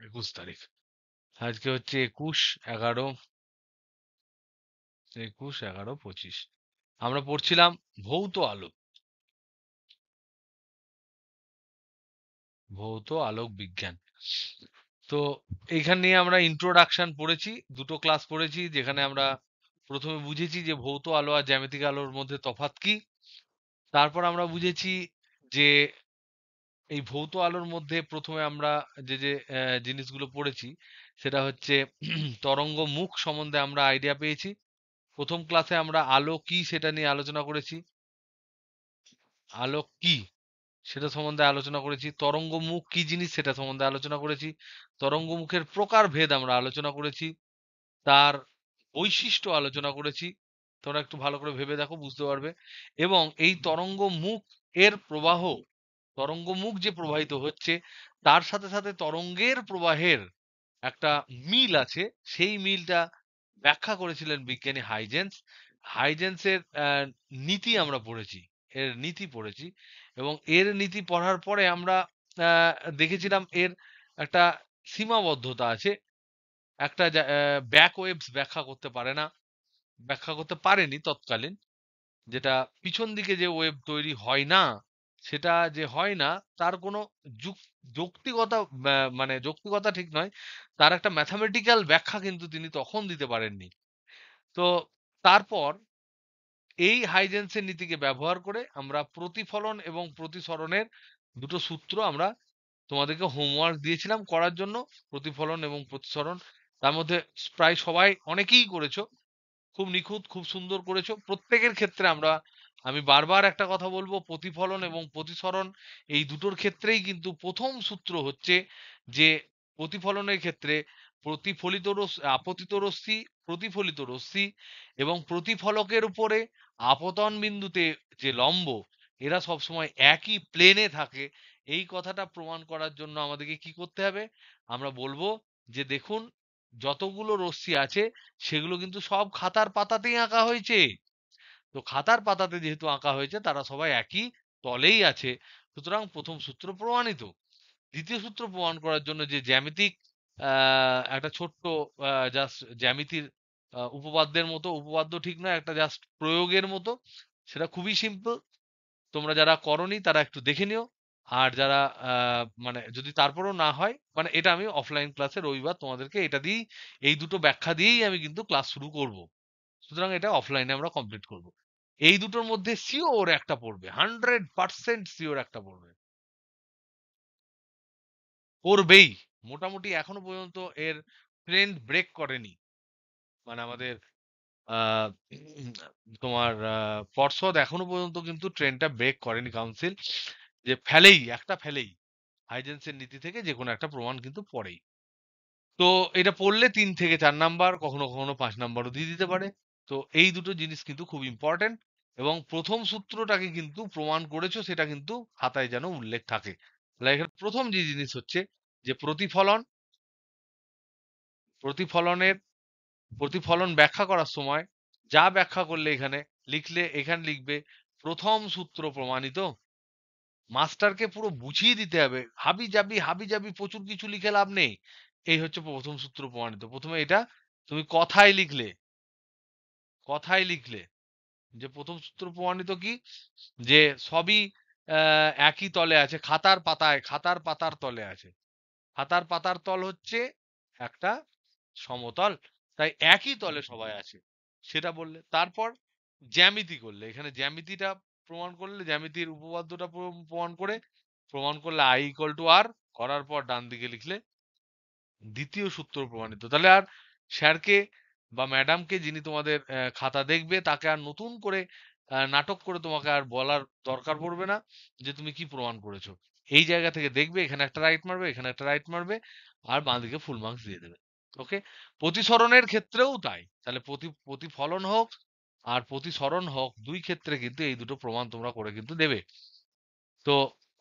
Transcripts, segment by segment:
21 তারিখ। আজকে হচ্ছে 21/11/25। আমরা পড়ছিলাম ভৌত আলো, ভৌত আলোক বিজ্ঞান। তো এইখান নিয়ে আমরা ইন্ট্রোডাকশন পড়েছি, দুটো ক্লাস পড়েছি, যেখানে আমরা প্রথমে বুঝেছি যে ভৌত আলো আর জ্যামিতিক আলোর মধ্যে তফাৎ কি। তারপর আমরা বুঝেছি যে এই ভৌত আলোর মধ্যে প্রথমে আমরা যে যে জিনিসগুলো পড়েছি সেটা হচ্ছে তরঙ্গ মুখ সম্বন্ধে আমরা আইডিয়া পেয়েছি। প্রথম ক্লাসে আমরা আলো কি সেটা নিয়ে আলোচনা করেছি, আলো কি সেটা সম্বন্ধে আলোচনা করেছি। তরঙ্গ মুখ কি জিনিস সেটা সম্বন্ধে আলোচনা করেছি। তরঙ্গ মুখের প্রকারভেদ আমরা আলোচনা করেছি, তার বৈশিষ্ট্য আলোচনা করেছি। তোমরা একটু ভালো করে ভেবে দেখো, বুঝতে পারবে। এবং এই তরঙ্গ মুখ এর প্রবাহ, তরঙ্গ মুখ যে প্রবাহিত হচ্ছে তার সাথে সাথে তরঙ্গের প্রবাহের একটা মিল আছে, সেই মিলটা ব্যাখ্যা করেছিলেন বিজ্ঞানী হাইজেন্স। হাইজেন্সের নীতি আমরা পড়েছি, এর নীতি পড়েছি। এবং এর নীতি পড়ার পরে আমরা আহ, দেখেছিলাম এর একটা সীমাবদ্ধতা আছে। একটা ব্যাক ওয়েভস ব্যাখ্যা করতে পারে না, ব্যাখ্যা করতে পারেনি তৎকালীন। যেটা পিছন দিকে যে ওয়েভ তৈরি হয় না, সেটা যে হয় না তার কোনো যৌক্তিকতা, মানে যৌক্তিকতা ঠিক নয়, তার একটা ম্যাথামেটিক্যাল ব্যাখ্যা কিন্তু তিনি তখন দিতে পারেননি। তো তারপর এই হাইজেন্সের নীতিকে ব্যবহার করে আমরা প্রতিফলন এবং প্রতিসরণের দুটো সূত্র আমরা তোমাদেরকে হোমওয়ার্ক দিয়েছিলাম করার জন্য। প্রতিফলন এবং প্রতিসরণ, তার মধ্যে প্রায় সবাই অনেকেই করেছো, খুব নিখুঁত, খুব সুন্দর করেছো প্রত্যেকের ক্ষেত্রে। আমি বারবার একটা কথা বলবো, প্রতিফলন এবং প্রতিসরণ এই দুটোর ক্ষেত্রেই কিন্তু প্রথম সূত্র হচ্ছে যে প্রতিফলনের ক্ষেত্রে প্রতিফলিত আপতিত রশ্মি, প্রতিফলিত রশ্মি এবং প্রতিফলকের উপরে আপতন বিন্দুতে যে লম্ব, এরা সবসময় একই প্লেনে থাকে। এই কথাটা প্রমাণ করার জন্য আমাদেরকে কি করতে হবে? আমরা বলবো যে দেখুন, যতগুলো রশ্মি আছে সেগুলো কিন্তু সব খাতার পাতাতেই আঁকা হয়েছে। তো খাতার পাতাতে যেহেতু আঁকা হয়েছে তারা সবাই একই তলেই আছে, সুতরাং প্রথম সূত্র প্রমাণিত। দ্বিতীয় সূত্র প্রমাণ করার জন্য যে জ্যামিতিক একটা ছোট্ট জাস্ট জ্যামিতির উপপাদ্যের মতো, উপপাদ্য ঠিক নয়, একটা জাস্ট প্রয়োগের মতো, সেটা খুবই সিম্পল। তোমরা যারা করনি তারা একটু দেখে নিও। আর যারা মানে যদি তারপরেও না হয়, মানে এটা আমি অফলাইন ক্লাসে রবিবার তোমাদেরকে এটা দিয়েই, এই দুটো ব্যাখ্যা দিয়েই আমি কিন্তু ক্লাস শুরু করব। সুতরাং এটা অফলাইনে আমরা কমপ্লিট করব। এই দুটোর মধ্যে সিওর একটা পড়বে, 100% সিওর একটা পড়বে, পড়বেই। মোটামুটি এখনো পর্যন্ত এর ট্রেন্ড ব্রেক করেনি। মানে আমাদের আহ, তোমার পর্ষদ এখনো পর্যন্ত কিন্তু ট্রেন্ডটা ব্রেক করেনি, কাউন্সিল, যে ফেলেই হাইজেন্সের নীতি থেকে যে কোনো একটা প্রমাণ কিন্তু পড়েই। তো এটা পড়লে 3 থেকে 4 নাম্বার, কখনো কখনো 5 নাম্বারও দিয়ে দিতে পারে। তো এই দুটো জিনিস কিন্তু খুব ইম্পর্টেন্ট। এবং প্রথম সূত্রটাকে কিন্তু প্রমাণ করেছো সেটা কিন্তু খাতায় যেন উল্লেখ থাকে। তাহলে এখানে প্রথম যে জিনিস হচ্ছে যে প্রতিফলন, প্রতিফলনের প্রতিফলন ব্যাখ্যা করার সময় যা ব্যাখ্যা করলে এখানে লিখলে, এখানে লিখবে প্রথম সূত্র প্রমাণিত। মাস্টারকে পুরো বুঝিয়ে দিতে হবে, হাবি জাবি হাবি জাবি প্রচুর কিছু লিখে লাভ নেই। এই হচ্ছে প্রথম সূত্র প্রমাণিত। প্রথমে এটা তুমি কথায় লিখলে, কথায় লিখলে যে প্রথম সূত্র প্রমাণিত কি, যে সবই একই তলে আছে, খাতার পাতায়, খাতার পাতার তলে আছে। খাতার পাতার তল হচ্ছে একটা সমতল, তাই একই তলে সবাই আছে, সেটা বললে। তারপর জ্যামিতি করলে, এখানে জ্যামিতিটা প্রমাণ করলে, জ্যামিতির উপপাদ্যটা প্রমাণ করে, প্রমাণ করলে I = R, করার পর ডান দিকে লিখলে দ্বিতীয় সূত্র প্রমাণিত। তাহলে আর স্যারকে বা ম্যাডামকে, যিনি তোমাদের খাতা দেখবে, তাকে আর নতুন করে নাটক করে তোমাকে আর বলার দরকার পড়বে না যে তুমি কি প্রমাণ করেছো। এই জায়গা থেকে দেখবে, এখানে একটা রাইট মারবে, এখানে একটা রাইট মারবে, আর বাঁ দিকে ফুল মার্কস দিয়ে দেবে। ওকে। প্রতিসরণের ক্ষেত্রেও তাই। তাহলে প্রতিফলন হোক আর প্রতিসরণ হোক, দুই ক্ষেত্রে কিন্তু এই দুটো প্রমাণ তোমরা করে কিন্তু দেবে। তো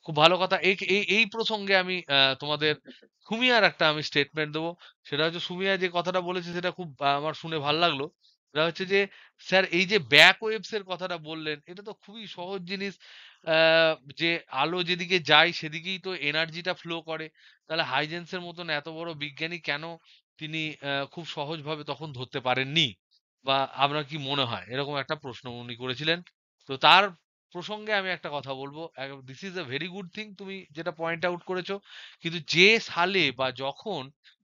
খুব ভালো কথা। এই এই এই প্রসঙ্গে আমি তোমাদের সুমিয়ার একটা আমি স্টেটমেন্ট দেবো। সেটা হচ্ছে, সুমিয়া যে কথাটা বলেছে সেটা খুব আমার শুনে ভাল লাগলো। সেটা হচ্ছে যে, স্যার এই যে ব্যাক ওয়েভস এর কথাটা বললেন, এটা তো খুবই সহজ জিনিস। যে আলো যেদিকে যায় সেদিকেই তো এনার্জিটা ফ্লো করে। তাহলে হাইজেন্সের মতন এত বড় বিজ্ঞানী কেন তিনি খুব সহজভাবে তখন ধরতে পারেননি? বা আপনার কি মনে হয়? এরকম একটা প্রশ্ন উনি করেছিলেন। তো তার প্রসঙ্গে আমি একটা কথা বলব। This is a very good thing তুমি যেটা পয়েন্ট আউট করেছো। কিন্তু যে সালে বা যখন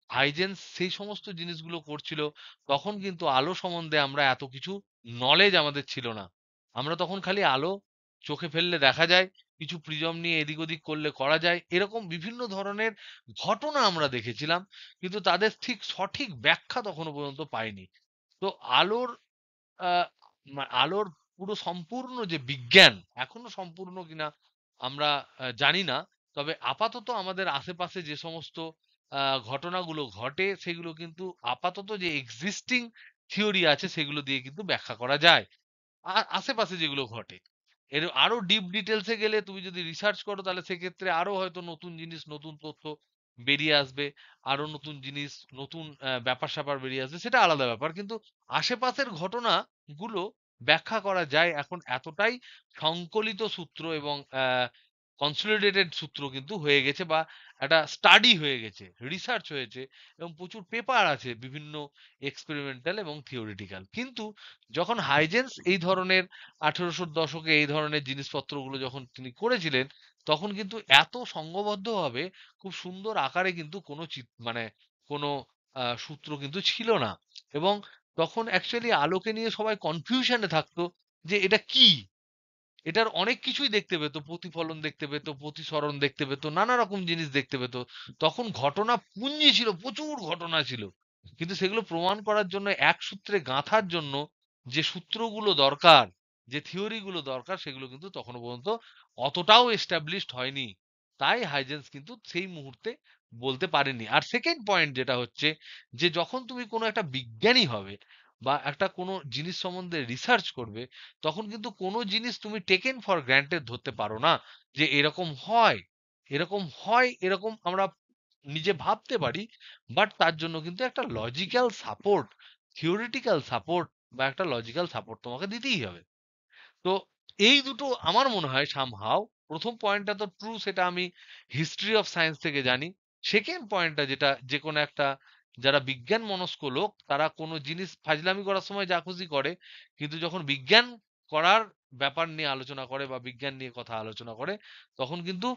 হাইজেন্স সেই সমস্ত জিনিসগুলো করছিল, তখন কিন্তু আলো সম্বন্ধে আমরা এত কিছু নলেজ আমাদের ছিল না। আমরা তখন খালি আলো চোখে ফেললে দেখা যায়, কিছু প্রিজম নিয়ে এদিক ওদিক করলে করা যায়। এরকম বিভিন্ন ধরনের ঘটনা আমরা দেখেছিলাম। কিন্তু তাদের ঠিক সঠিক ব্যাখ্যা তখনো পর্যন্ত পাইনি। তো আলোর আ আলোর পুরো সম্পূর্ণ যে বিজ্ঞান, এখনো সম্পূর্ণ কিনা আমরা জানি না। তবে আপাতত আমাদের আশেপাশে যে সমস্ত আ ঘটনাগুলো ঘটে, সেগুলো কিন্তু আপাতত যে এক্সিস্টিং থিওরি আছে, সেগুলো দিয়ে কিন্তু ব্যাখ্যা করা যায়। আশেপাশে যেগুলো ঘটে। এর আরো ডিপ ডিটেইলস এ গেলে তুমি যদি রিসার্চ করো, তাহলে সেক্ষেত্রে আরো হয়তো নতুন জিনিস, নতুন তথ্য বেরিয়ে আসবে। আরো নতুন জিনিস, নতুন ব্যাপার-স্যাপার বেরিয়ে আসবে। সেটা আলাদা ব্যাপার। কিন্তু আশেপাশের ঘটনাগুলো ব্যাখ্যা করা যায় এখন এতটাই সংকলিত সূত্র এবং কনসলিডেটেড সূত্র কিন্তু হয়ে গেছে, বা একটা স্টাডি হয়ে গেছে, রিসার্চ হয়েছে এবং প্রচুর পেপার আছে বিভিন্ন এক্সপেরিমেন্টাল এবং থিওরিটিক্যাল। কিন্তু যখন হাইজেন্স এই ধরনের 1800 দশকে এই ধরনের জিনিসপত্রগুলো যখন তিনি করেছিলেন, তখন কিন্তু এত সংঘবদ্ধভাবে খুব সুন্দর আকারে কিন্তু কোনো মানে কোনো সূত্র কিন্তু ছিল না। এবং তখন অ্যাকচুয়ালি আলোকে নিয়ে সবাই কনফিউশনে থাকতো যে এটা কি? এটার অনেক কিছুই দেখতে পেত। প্রতিফলন দেখতে পেত, প্রতিসরণ দেখতে পেত, নানা রকম জিনিস দেখতে পেত। তখন ঘটনা পুঞ্জি ছিল, প্রচুর ঘটনা ছিল। কিন্তু সেগুলো প্রমাণ করার জন্য, এক সূত্রে গাঁথার জন্য যে সূত্রগুলো দরকার, যে থিওরি গুলো দরকার, সেগুলো কিন্তু তখনো পর্যন্ত অতটাও এস্টাবলিশড হয়নি। তাই হাইজেন্স কিন্তু সেই মুহূর্তে বলতে পারেননি। আর সেকেন্ড পয়েন্ট যেটা হচ্ছে, যে যখন তুমি কোনো একটা বিজ্ঞানী হবে বা একটা কোনো জিনিস সম্বন্ধে রিসার্চ করবে, তখন কিন্তু কোনো জিনিস তুমি টেকেন ফর গ্রান্টেড ধরতে পারো না যে এরকম হয়। এরকম হয়, এরকম আমরা নিজে ভাবতে পারি। বাট তার জন্য কিন্তু একটা লজিক্যাল সাপোর্ট, থিওরিটিক্যাল সাপোর্ট বা একটা লজিক্যাল সাপোর্ট তোমাকে দিতেই হবে। তো এই দুটো আমার মনে হয় সামহাও, প্রথম পয়েন্টটা তো ট্রু, সেটা আমি হিস্ট্রি অফ সায়েন্স থেকে জানি। সেকেন্ড পয়েন্টটা যেটা, যে কোনো একটা যারা বিজ্ঞান মনস্ক লোক, তারা কোনো জিনিস ফাজলামি করার সময় যা খুশি করে, কিন্তু যখন বিজ্ঞান করার ব্যাপার নিয়ে আলোচনা করে বা বিজ্ঞান নিয়ে কথা আলোচনা করে, তখন কিন্তু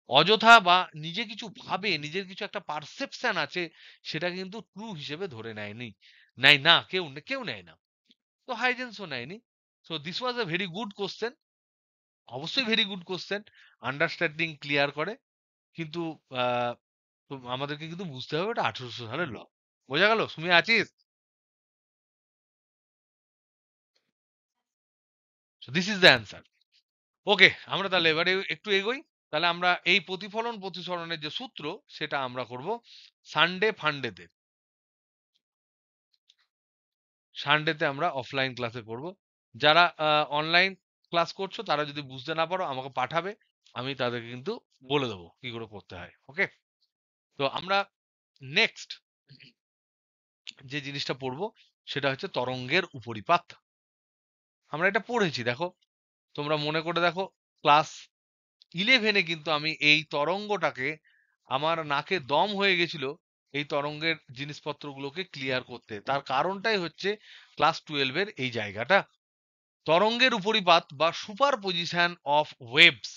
অযথা বা নিজে কিছু ভাবে, নিজের কিছু একটা পারসেপশন আছে, সেটা কিন্তু ট্রু হিসেবে ধরে নেয়নি, নেয় না, কেউ নেয় না। তো হাইজেন্সও নেয়নি। So this was a very good question. অবশ্যই very good question. Understanding clear করে। কিন্তু তো আমাদেরকে কিন্তু বুঝতে হবে এটা 1800 সালের ল। বোঝা গেল? সুমি আছিস? So this is the answer. Okay, আমরা তাহলে এবারে একটু এগোই। তাহলে আমরা এই প্রতিফলন প্রতিসরণের যে সূত্র, সেটা আমরা করব সানডে ফান্ডেতে। সানডেতে আমরা অফলাইন ক্লাসে করব। যারা অনলাইন ক্লাস করছো, তারা যদি বুঝতে না পারো আমাকে পাঠাবে। আমি তাদেরকে কিন্তু বলে দেবো কি করে করতে হয়। ওকে? তো আমরা নেক্সট যে জিনিসটা পড়বো, সেটা হচ্ছে তরঙ্গের উপরিপাত। আমরা এটা পড়েছি, দেখো, তোমরা মনে করে দেখো, ক্লাস 11-এ কিন্তু আমি এই তরঙ্গটাকে, আমার নাকে দম হয়ে গেছিল এই তরঙ্গের জিনিসপত্রগুলোকে ক্লিয়ার করতে। তার কারণটাই হচ্ছে ক্লাস 12-এর এই জায়গাটা, তরঙ্গের উপরিপাত বা সুপার পজিশন অফ ওয়েভস।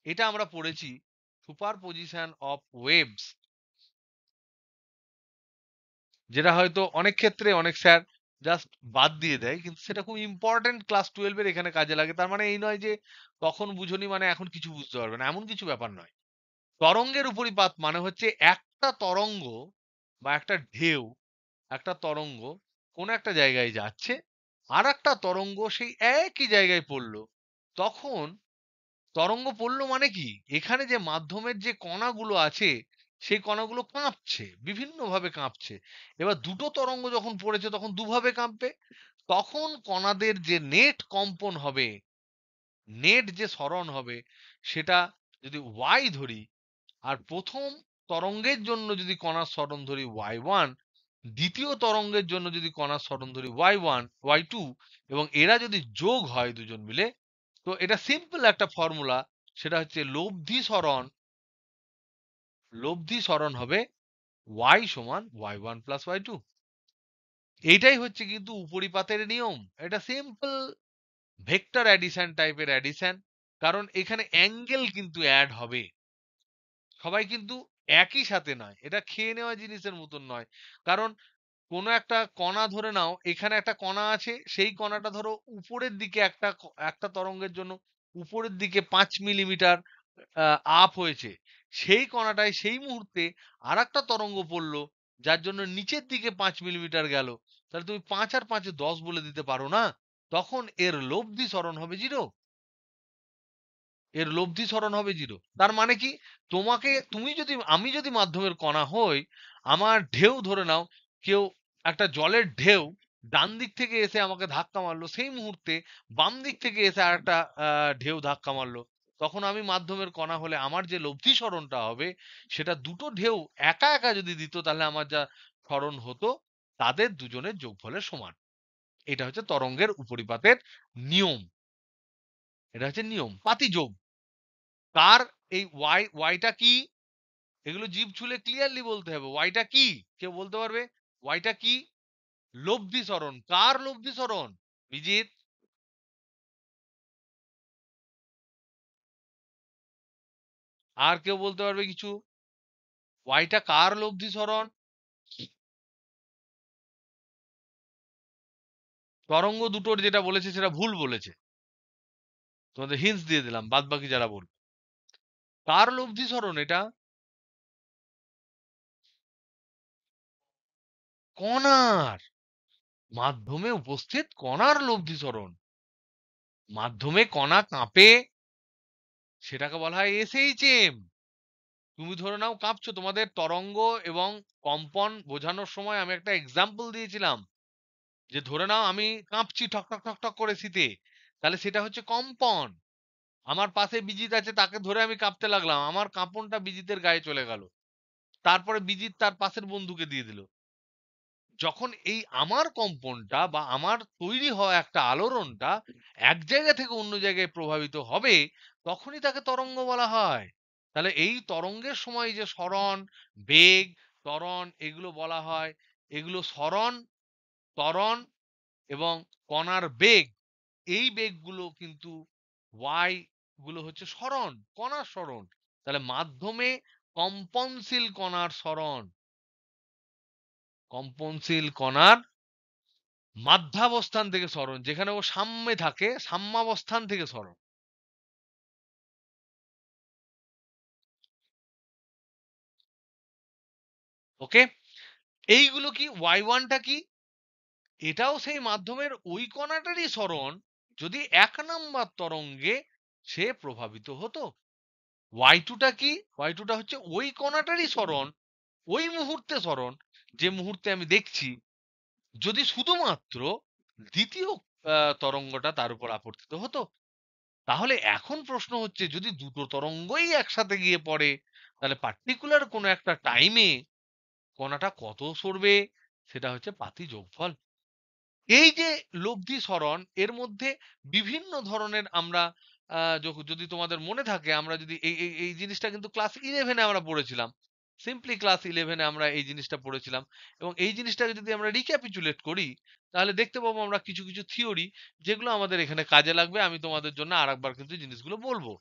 এটা আমরা পড়েছি, সুপার পজিশন অফ ওয়েভস, যেটা হয়তো অনেক ক্ষেত্রে অনেক স্যার জাস্ট বাদ দিয়ে দেয়, কিন্তু সেটা খুব ইম্পর্টেন্ট, ক্লাস 12-এর এখানে কাজে লাগে। তার মানে এই নয় যে তখন বুঝোনি মানে এখন কিছু বুঝতে পারবে না, এমন কিছু ব্যাপার নয়। তরঙ্গের উপরিপাত মানে হচ্ছে একটা তরঙ্গ বা একটা ঢেউ, একটা তরঙ্গ কোন একটা জায়গায় যাচ্ছে, আর একটা তরঙ্গ সেই একই জায়গায় পড়লো। তখন তরঙ্গ পড়লো মানে কি, এখানে যে মাধ্যমের যে কণাগুলো আছে, সেই কণাগুলো কাঁপছে, বিভিন্নভাবে কাঁপছে। এবার দুটো তরঙ্গ যখন পড়েছে, তখন দুভাবে কাঁপবে। তখন কণাদের যে নেট কম্পন হবে, নেট যে সরণ হবে, সেটা যদি ওয়াই ধরি, আর প্রথম তরঙ্গের জন্য যদি কণার সরণ ধরি y1, দ্বিতীয় তরঙ্গের জন্য যদি কণার সরণ ধরি y1 y2, এবং এরা যদি যোগ হয় দুজন মিলে, তো এটা সিম্পল একটা ফর্মুলা, সেটা হচ্ছে লব্ধি সরণ হবে y সমান y1 প্লাস y2। এইটাই হচ্ছে কিন্তু উপরিপাতের নিয়ম। এটা সিম্পল ভেক্টর অ্যাডিশন টাইপের অ্যাডিশন, কারণ এখানে অ্যাঙ্গেল কিন্তু অ্যাড হবে, সবাই কিন্তু একই সাথে নয়, এটা খেয়ে নেওয়া জিনিসের মতন নয়। কারণ কোনো একটা কণা ধরে নাও, এখানে একটা কণা আছে, সেই কণাটা ধরো উপরের দিকে একটা তরঙ্গের জন্য উপরের দিকে 5 মিলিমিটার আপ হয়েছে, সেই কণাটায় সেই মুহূর্তে আর একটা তরঙ্গ পড়লো যার জন্য নিচের দিকে 5 মিলিমিটার গেল, তাহলে তুমি 5 আর 5 10 বলে দিতে পারো না? তখন এর লব্ধি সরণ হবে 0। এর লব্ধি সরণ হবে 0। তার মানে কি, আমি যদি মাধ্যমের কণা হই, আমার ঢেউ ধরে নাও, কেউ একটা জলের ঢেউ ডান দিক থেকে এসে আমাকে ধাক্কা মারলো, সেই মুহূর্তে বাম দিক থেকে এসে আরেকটা ঢেউ ধাক্কা মারলো, তখন আমি মাধ্যমের কণা হলে আমার যে লব্ধি সরণটা হবে, সেটা দুটো ঢেউ একা একা যদি দিত, তাহলে আমার যা সরণ হতো তাদের দুজনের যোগফলের সমান। এটা হচ্ছে তরঙ্গের উপরিপাতের নিয়ম, এটা হচ্ছে নিয়ম পাতিযোগ। তার এই ওয়াইটা কি, এগুলো জিভ ছুলে ক্লিয়ারলি বলতে হবে ওয়াইটা কি। কেউ বলতে পারবে ওয়াইটা কি? লব্ধি সরণ। কার লব্ধি সরণ? বিজিত? আর কেউ বলতে পারবে কিছু? ওয়াইটা কার লব্ধি সরণ? তরঙ্গ দুটোর যেটা বলেছে সেটা ভুল বলেছে, তোমাদের হিন্টস দিয়ে দিলাম, বাদ বাকি যারা বলবে। কার লব্ধি সরণ এটা? কণার। মাধ্যমে উপস্থিত কণার লব্ধি সরণ। মাধ্যমে কণা কাঁপে, সেটাকে বলা হয় এসএইচএম। তুমি ধরে নাও কাঁপছো, তোমাদের তরঙ্গ এবং কম্পন বোঝানোর সময় আমি একটা এক্সাম্পল দিয়েছিলাম, যে ধরে নাও আমি কাঁপছি ঠক ঠক ঠক ঠক করে শীতে, তাহলে সেটা হচ্ছে কম্পন। আমার পাশে বিজিত আছে, তাকে ধরে আমি কাঁপতে লাগলাম, আমার কাঁপনটা বিজিতের গায়ে চলে গেল, তারপরে বিজিত তার পাশের বন্ধুকে দিয়ে দিল। যখন এই আমার কম্পনটা বা আমার তৈরি হওয়া একটা আলোড়নটা এক জায়গা থেকে অন্য জায়গায় প্রভাবিত হবে, তখনই তাকে তরঙ্গ বলা হয়। তাহলে এই তরঙ্গের সময় যে সরণ, বেগ, ত্বরণ এগুলো বলা হয়, এগুলো সরণ, ত্বরণ এবং কণার বেগ, এই বেগগুলো কিন্তু ওয়াই গুলো হচ্ছে সরণ, কণার সরণ। তাহলে মাধ্যমে কম্পনশীল কণার সরণ, কম্পনশীল কণার মাধ্যাবস্থান থেকে সরণ, যেখানে ও সাম্যে থাকে, সাম্যাবস্থান থেকে সরণ। ওকে, এইগুলো কি y1টা কি, এটাও সেই মাধ্যমের ওই কণাটারই সরণ, যদি 1 নাম্বার তরঙ্গে সে প্রভাবিত হতো। y2টা কি, y2টা হচ্ছে ওই কণাটারই সরণ, ওই মুহূর্তে সরণ, যে মুহূর্তে আমি দেখছি, যদি শুধুমাত্র দ্বিতীয় তরঙ্গটা তার উপর আপতিত হতো। তাহলে এখন প্রশ্ন হচ্ছে, যদি দুটো তরঙ্গই একসাথে গিয়ে পড়ে, তাহলে পার্টিকুলার কোনো একটা টাইমে কণাটা কত সরবে, সেটা হচ্ছে পাতি যোগফল। এই যে লব্ধি সরণ, এর মধ্যে বিভিন্ন ধরনের আমরা যদি তোমাদের মনে থাকে, আমরা যদি এই জিনিসটা কিন্তু ক্লাস 11-এ আমরা পড়েছিলাম, সিম্পলি ক্লাস 11-এ আমরা এই জিনিসটা পড়েছিলাম। এবং এই জিনিসটাকে যদি আমরা রিক্যাপিচুলেট করি, তাহলে দেখতে পাবো আমরা কিছু কিছু থিওরি যেগুলো আমাদের এখানে কাজে লাগবে। আমি তোমাদের জন্য আরেকবার কিন্তু জিনিসগুলো বলবো।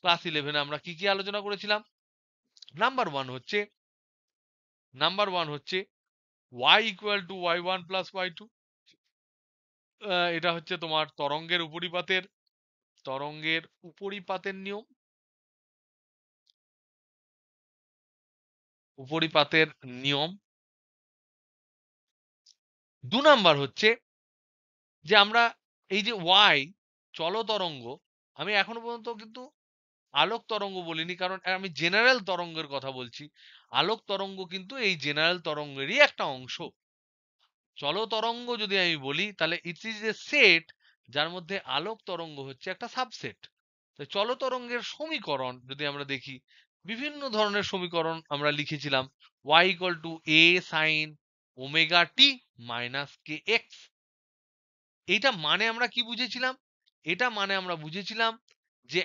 ক্লাস 11-এ আমরা কি কি আলোচনা করেছিলাম? নাম্বার ওয়ান হচ্ছে y equal to y1 plus y2। এটা হচ্ছে তোমার তরঙ্গের উপরিপাতের নিয়ম, উপরিপাতের নিয়ম। 2 নাম্বার হচ্ছে যে আমরা এই যে y চলতরঙ্গ, আমি এখনো পর্যন্ত কিন্তু আলোক তরঙ্গ বলিনি, কারণ আমি জেনারেল তরঙ্গের কথা বলছি। আলোক তরঙ্গ কিন্তু এই জেনারেল তরঙ্গেরই একটা অংশ। চলতরঙ্গ যদি আমি বলি, তাহলে ইট ইজ এ সেট, যার মধ্যে আলোক তরঙ্গ হচ্ছে একটা সাবসেট। তো চলতরঙ্গের সমীকরণ যদি আমরা দেখি, বিভিন্ন ধরনের সমীকরণ আমরা লিখেছিলাম। y equal to a sign omega T minus K x. এইটা মানে আমরা কি বুঝেছিলাম? এটা মানে আমরা বুঝেছিলাম যে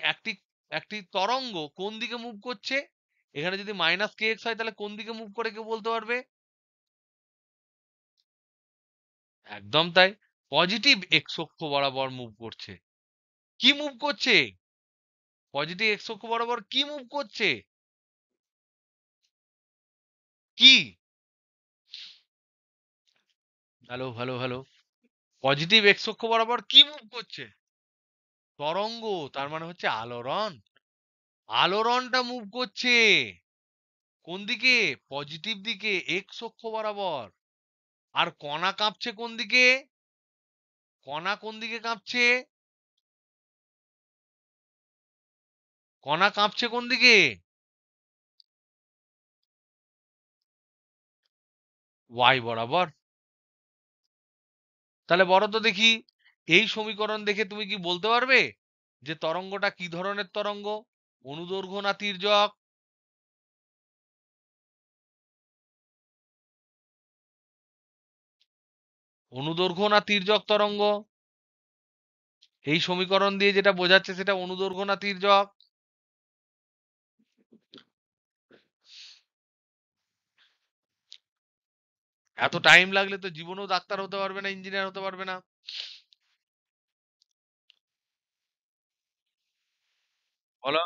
একটি তরঙ্গ কোন দিকে মুভ করছে। এখানে যদি মাইনাস কে এক্স হয় তাহলে কোন দিকে মুভ করে কেউ বলতে পারবে? একদম তাই, পজিটিভ এক্স অক্ষ বরাবর মুভ করছে। কি মুভ করছে? পজিটিভ এক্স অক্ষ বরাবর কি মুভ করছে? কি? Hello hello hello, positive x অক্ষ বরাবর কি মুভ করছে? তরঙ্গ, তার মানে হচ্ছে আলোড়ন। আলোড়নটা মুভ করছে কোন দিকে? পজিটিভ দিকে, এক্স অক্ষ বরাবর। আর কণা কাঁপছে কোন দিকে? কণা কোন দিকে কাঁপছে? কণা কাঁপছে কোন দিকে? ওয়াই বরাবর। তাহলে বলো তো দেখি, এই সমীকরণ দেখে তুমি কি বলতে পারবে যে তরঙ্গটা কি ধরনের তরঙ্গ? অনুদৈর্ঘ্য না তির্যক? অনুদৈর্ঘ্য না তির্যক তরঙ্গ? এই সমীকরণ দিয়ে যেটা বোঝাচ্ছে সেটা অনুদৈর্ঘ্য না তির্যক? এত টাইম লাগলে তো জীবনেও ডাক্তার হতে পারবে না, ইঞ্জিনিয়ার হতে পারবে না। বলো।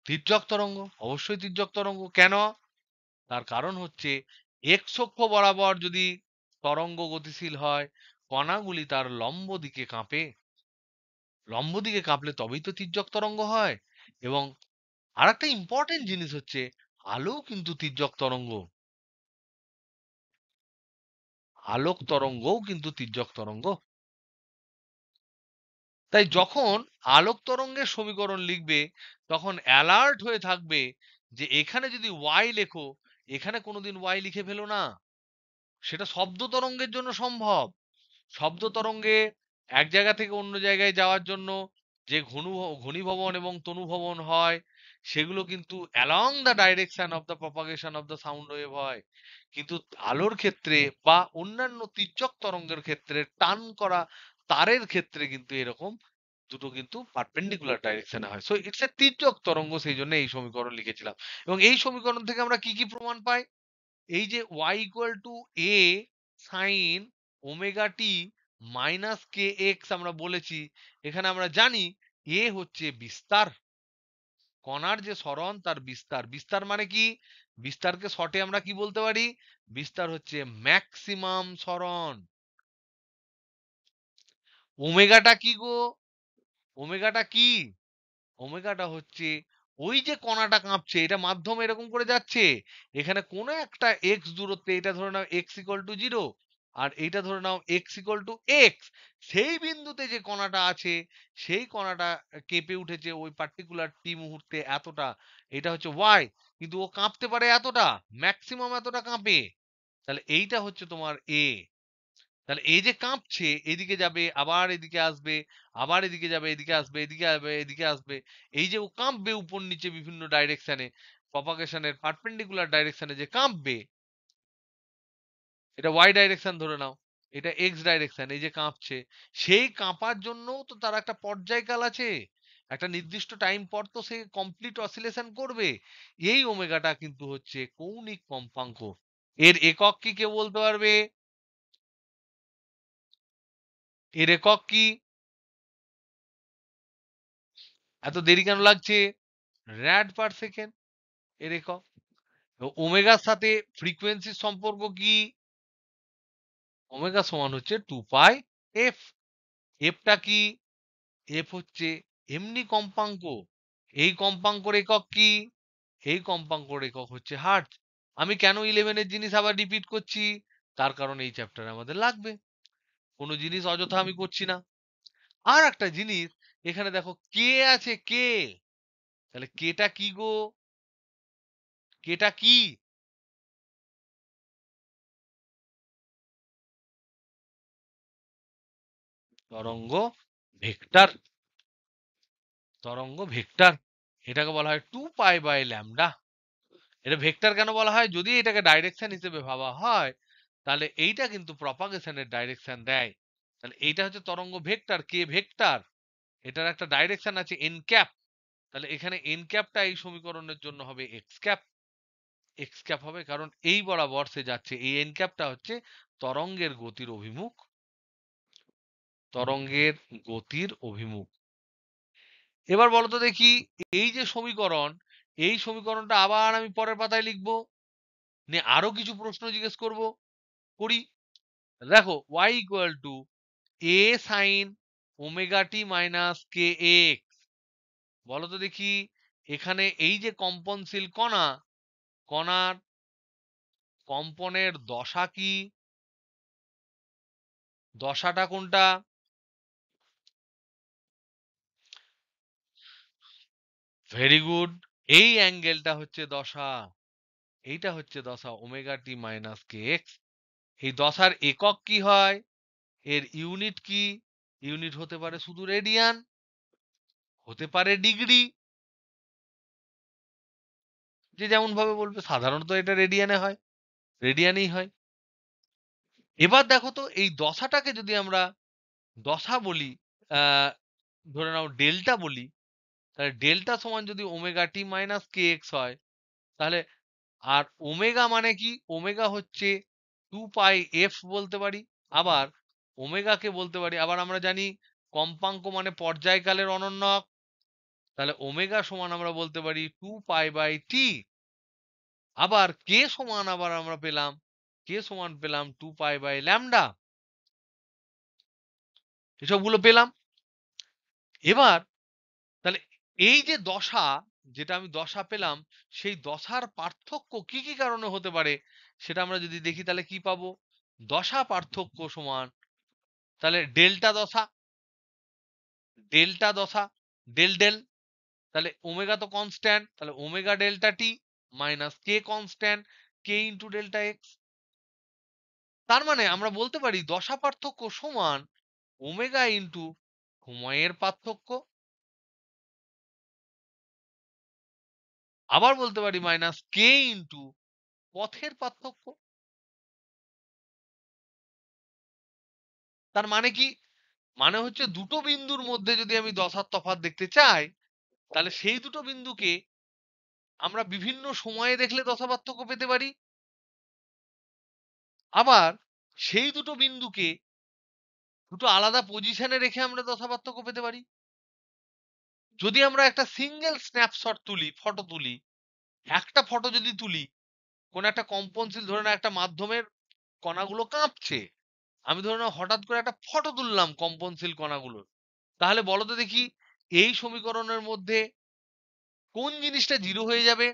তির্যক তরঙ্গ, অবশ্যই তির্যক তরঙ্গ। কেন? তার কারণ হচ্ছে এক্স অক্ষ বরাবর যদি তরঙ্গ গতিশীল হয়, কণাগুলি তার লম্ব দিকে কাঁপে। লম্ব দিকে কাঁপলে তবেই তো তির্যক তরঙ্গ হয়। এবং আরেকটা ইম্পর্টেন্ট জিনিস হচ্ছে, আলো কিন্তু তির্যক তরঙ্গ। আলোক তরঙ্গও কিন্তু তির্যক তরঙ্গ। তাই যখন আলোক তরঙ্গের সমীকরণ লিখবে তখন অ্যালার্ট হয়ে থাকবে যে এখানে যদি ওয়াই লেখো, এখানে কোনোদিন ওয়াই লিখে ফেলো না। সেটা শব্দ তরঙ্গের জন্য সম্ভব। শব্দ তরঙ্গে এক জায়গা থেকে অন্য জায়গায় যাওয়ার জন্য যে ঘনীভবন এবং তনুভবন হয়, সেগুলো কিন্তু along the direction of the propagation of the sound wave হয়। কিন্তু আলোর ক্ষেত্রে বা অন্যান্য তির্যক তরঙ্গের ক্ষেত্রে, টান করা তারের ক্ষেত্রে কিন্তু এরকম দুটো কিন্তু পারপেন্ডিকুলার ডাইরেকশনে হয়। সো ইটস এ তির্যক তরঙ্গ, সেই জন্য এই সমীকরণ লিখেছিলাম। এবং এই সমীকরণ থেকে আমরা কি কি প্রমাণ পাই? এই যে y equal to a sign omega T minus K x আমরা বলেছি, এখানে আমরা জানি a হচ্ছে বিস্তার, কণার যে সরণ তার বিস্তার। বিস্তার মানে কি? বিস্তারকে শর্টে আমরা কি বলতে পারি? বিস্তার হচ্ছে ম্যাক্সিমাম সরণ। ওমেগাটা কি গো? ওমেগাটা কি? ওমেগাটা হচ্ছে ওই যে কণাটা কাঁপছে, এটা মাধ্যম এরকম করে যাচ্ছে, এখানে কোনো একটা এক্স দূরত্বে, এটা ধরে নাও এক্স ইকুয়াল টু 0 আর এইটা ধরে নাও এক্স ইকুয়াল টু এক্স, সেই বিন্দুতে যে কণাটা আছে সেই কণাটা কেঁপে উঠেছে ওই পার্টিকুলার টি মুহূর্তে এতটা, এটা হচ্ছে ওয়াই। কিন্তু ও কাঁপতে পারে এতটা, ম্যাক্সিমাম এতটা কাঁপে। তাহলে এইটা হচ্ছে তোমার এ। তাহলে এই যে কাঁপছে, এদিকে যাবে আবার এদিকে আসবে, আবার এদিকে যাবে এদিকে আসবে, এদিকে আসবে এদিকে আসবে, এই যে ও কাঁপবে উপর নিচে বিভিন্ন ডাইরেকশনে, প্রপাগেশনের পারপেন্ডিকুলার ডাইরেকশনে যে কাঁপবে, এটা ওয়াই ডাইরেকশন ধরে নাও, এটা এক্স ডাইরেকশন, এই যে কাঁপছে, সেই কাঁপার জন্যও তো তার একটা পর্যায়কাল আছে, একটা নির্দিষ্ট টাইম পর তো সে কমপ্লিট অসিলেশন করবে। এই ওমেগাটা কিন্তু হচ্ছে কৌণিক কম্পাঙ্ক। এর একক কি কেউ বলতে পারবে? এর একক কি? এত দেরি কেন লাগছে? র্যাড পার সেকেন্ড এর একক। ওমেগার সাথে ফ্রিকোয়েন্সির সম্পর্ক কি? ওমেগা সমান হচ্ছে 2 পাই এফ। এফটা কি? এফ হচ্ছে এমনি কম্পাঙ্ক। এই কম্পাঙ্কর একক কি? এই কম্পাঙ্কর একক হচ্ছে হার্টজ। আমি কেন 11 এর জিনিস আবার রিপিট করছি? তার কারণ এই চ্যাপ্টারে আমাদের লাগবে, কোনো জিনিস অযথা আমি করছি না। আর একটা জিনিস, এখানে দেখো কে আছে, কে। তাহলে কেটা কি গো? কেটা কি? তরঙ্গ ভেক্টর। তরঙ্গ ভেক্টর, এটাকে বলা হয় 2 পাই বাই ল্যামডা। এটা ভেক্টর কেন বলা হয়? যদি এটাকে ডাইরেকশন হিসেবে ভাবা হয় তাহলে এইটা কিন্তু প্রপাগেশনের ডাইরেকশন দেয়। তাহলে এইটা হচ্ছে তরঙ্গ ভেক্টর, কে ভেক্টর। এটার একটা ডাইরেকশন আছে এন ক্যাপ, তাহলে এখানে এন ক্যাপটা এই সমীকরণের জন্য হবে এক্স ক্যাপ। এক্স ক্যাপ হবে কারণ এই বরাবর সে যাচ্ছে, এই এন ক্যাপটা হচ্ছে তরঙ্গের গতির অভিমুখ, তরঙ্গের গতির অভিমুখ। এবার বলতো দেখি, এই যে সমীকরণ, এই সমীকরণটা আবার আমি পরের পাতায় লিখবো, নিয়ে আরো কিছু প্রশ্ন জিজ্ঞেস করি। দেখো y equal to a sign omega T minus K x. বলতো দেখি, এখানে এই যে কম্পনশীল কণা, কণার কম্পনের দশা কি, দশাটা কোনটা? ভেরি গুড, এই অ্যাঙ্গেলটা হচ্ছে দশা, এইটা হচ্ছে দশা omega T minus K X. এই দশার একক কি হয়, এর ইউনিট কি? ইউনিট হতে পারে শুধু রেডিয়ান, হতে পারে ডিগ্রি, যে যেমন ভাবে বলবে, সাধারণত এটা রেডিয়ানে হয়, রেডিয়ানেই হয়। এবার দেখো তো, এই দশাটাকে যদি আমরা দশা বলি, আহ ধরে নাও ডেল্টা বলি, তাহলে ডেল্টা সমান যদি omega T minus K x হয়, তাহলে আর ওমেগা মানে কি? ওমেগা হচ্ছে 2 পাই এফ বলতে পারি, আবার ওমেগাকে বলতে পারি, আবার আমরা জানি কম্পাঙ্ক মানে পর্যায়কালের অনন্যক, তাহলে ওমেগা সমান আমরা বলতে পারি 2 পাই/টি। আবার কে সমান আবার আমরা পেলাম, কে সমান পেলাম 2 পাই/ল্যামডা। এসবগুলো পেলাম। এবার তাহলে এই যে দশা, যেটা আমি দশা পেলাম, সেই দশার পার্থক্য কি কি কারণে হতে পারে সেটা আমরা যদি দেখি, তাহলে কি পাবো? দশা পার্থক্য সমান, তাহলে ডেল্টা দশা, ডেল্টা দশা, ডেল ডেল, তাহলে ওমেগা তো কনস্ট্যান্ট, তাহলে ওমেগা ডেল্টা টি মাইনাস কে কনস্ট্যান্ট, কে ইন্টু ডেল্টা এক্স। তার মানে আমরা বলতে পারি দশা পার্থক্য সমান ওমেগা ইন্টু সময়ের পার্থক্য, আবার বলতে পারি মাইনাস কে ইন্টু পথের পার্থক্য। তার মানে কি? মানে হচ্ছে দুটো বিন্দুর মধ্যে যদি আমি দশার তফাৎ দেখতে চাই, তাহলে সেই দুটো বিন্দুকে আমরা বিভিন্ন সময়ে দেখলে দশা পার্থক্য পেতে পারি, আবার সেই দুটো বিন্দুকে দুটো আলাদা পজিশনে রেখে আমরা দশা পার্থক্য পেতে পারি। যদি আমরা একটা সিঙ্গেল স্ন্যাপশট তুলি, ফটো তুলি, একটা ফটো যদি তুলি, কোন একটা কম্পনশীল, ধরে না একটা মাধ্যমের কণাগুলো কাঁপছে, আমি ধরে নাও হঠাৎ করে একটা ফটো তুললাম কম্পনশীল কণাগুলোর, তাহলে বলো তো দেখি, এই সমীকরণের মধ্যে কোন জিনিসটা জিরো হয়ে যাবে?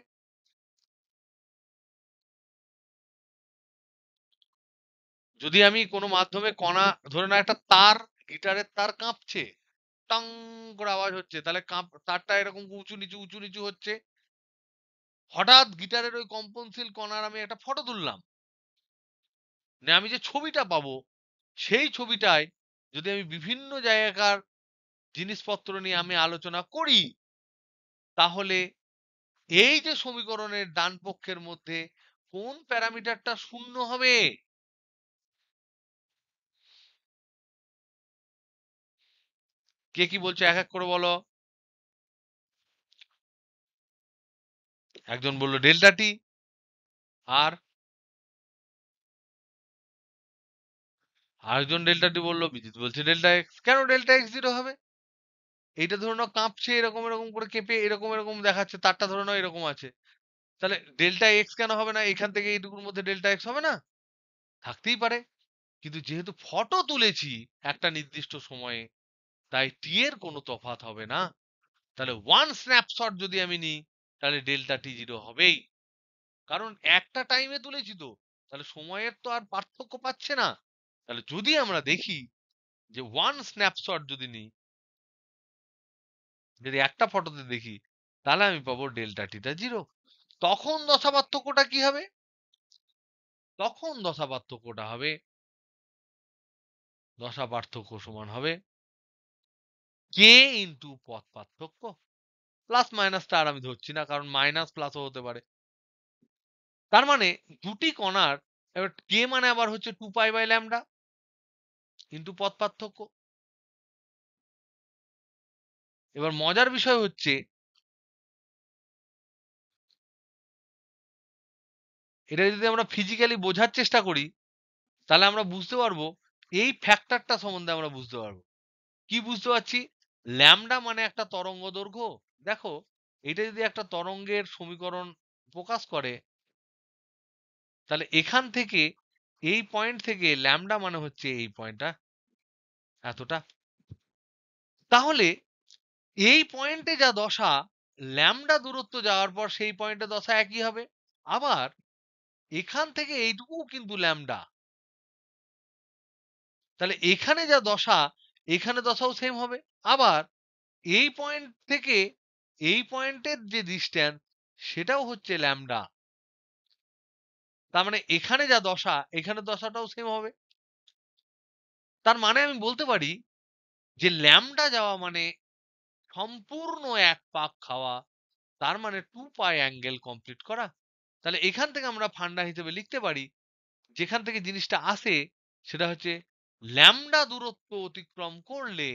যদি আমি কোনো মাধ্যমে কণা, ধরে নাও একটা তার, গিটারের তার কাঁপছে, টং করে আওয়াজ হচ্ছে, তাহলে তারটা এরকম উঁচু নিচু উঁচু নিচু হচ্ছে, হঠাৎ গিটারের ওই কম্পনশীল কণার আমি একটা ফটো তুললাম, না আমি যে ছবিটা পাবো, সেই ছবিটায় যদি আমি বিভিন্ন জায়গাকার জিনিসপত্র নিয়ে আমি আলোচনা করি, তাহলে এই যে সমীকরণের ডান পক্ষের মধ্যে কোন প্যারামিটারটা শূন্য হবে? কে কি বলছো এক এক করে বলো। একজন বললো ডেল্টা টি, আর আরেকজন ডেল্টা টি বললো, বিজিত বলছে ডেল্টা এক্স। কেন ডেল্টা এক্স জিরো হবে? এইটা ধরে নাও কাঁপছে, এরকম এরকম করে কেঁপে এরকম এরকম দেখাচ্ছে, তারটা ধরে নাও এরকম আছে, তাহলে ডেল্টা এক্স কেন হবে না? এখান থেকে এইটুকুর মধ্যে ডেল্টা এক্স হবে না? থাকতেই পারে, কিন্তু যেহেতু ফটো তুলেছি একটা নির্দিষ্ট সময়ে, তাই টি এর কোনো তফাৎ হবে না। তাহলে ওয়ান স্ন্যাপশট যদি আমি নিই, তাহলে ডেল্টা টি জিরো হবেই, কারণ একটা টাইমে তুলেছি তো, তাহলে সময়ের তো আর পার্থক্য পাচ্ছে না। তাহলে যদি আমরা দেখি যে ওয়ান স্ন্যাপশট যদি নিই, যদি একটা ফটোতে দেখি, তাহলে আমি পাবো ডেল্টা টিটা জিরো। তখন দশা পার্থক্যটা কি হবে? তখন দশা পার্থক্যটা হবে, দশা পার্থক্য সমান হবে কে ইন্টু পথ পার্থক্য। প্লাস মাইনাসটা আর আমি ধরছি না, কারণ মাইনাস প্লাসও হতে পারে। তার মানে দুটি কণার, এবার কে মানে আবার হচ্ছে 2 পাই/ল্যামডা ইন্টু পথ পার্থক্য। এবার মজার বিষয় হচ্ছে এটা যদি আমরা ফিজিক্যালি বোঝার চেষ্টা করি তাহলে আমরা বুঝতে পারবো এই ফ্যাক্টরটা সম্বন্ধে আমরা বুঝতে পারবো। কি বুঝতে পারছি? ল্যামডা মানে একটা তরঙ্গ দৈর্ঘ্য। দেখো, এটা যদি একটা তরঙ্গের সমীকরণ প্রকাশ করে, তাহলে এখান থেকে এই পয়েন্ট থেকে ল্যামডা মানে হচ্ছে এই পয়েন্টটা এতটা। তাহলে এই পয়েন্টে যা দশা, ল্যামডা দূরত্ব যাওয়ার পর সেই পয়েন্টে দশা একই হবে। আবার এখান থেকে এইটুকু কিন্তু ল্যামডা, তাহলে এখানে যা দশা এখানে দশাও সেম হবে। আবার এই পয়েন্ট থেকে এই পয়েন্টের যে ডিস্টেন্স সেটাও হচ্ছে ল্যামডা, তার মানে এখানে যা দশা এখানে দশাটাও সেম হবে। তার মানে আমি বলতে পারি যে ল্যামডা যাওয়া মানে সম্পূর্ণ এক পাক খাওয়া, তার মানে 2 পাই অ্যাঙ্গেল কমপ্লিট করা। তাহলে এখান থেকে আমরা ফান্ডা হিসেবে লিখতে পারি, যেখান থেকে জিনিসটা আসে সেটা হচ্ছে ল্যামডা দূরত্ব অতিক্রম করলে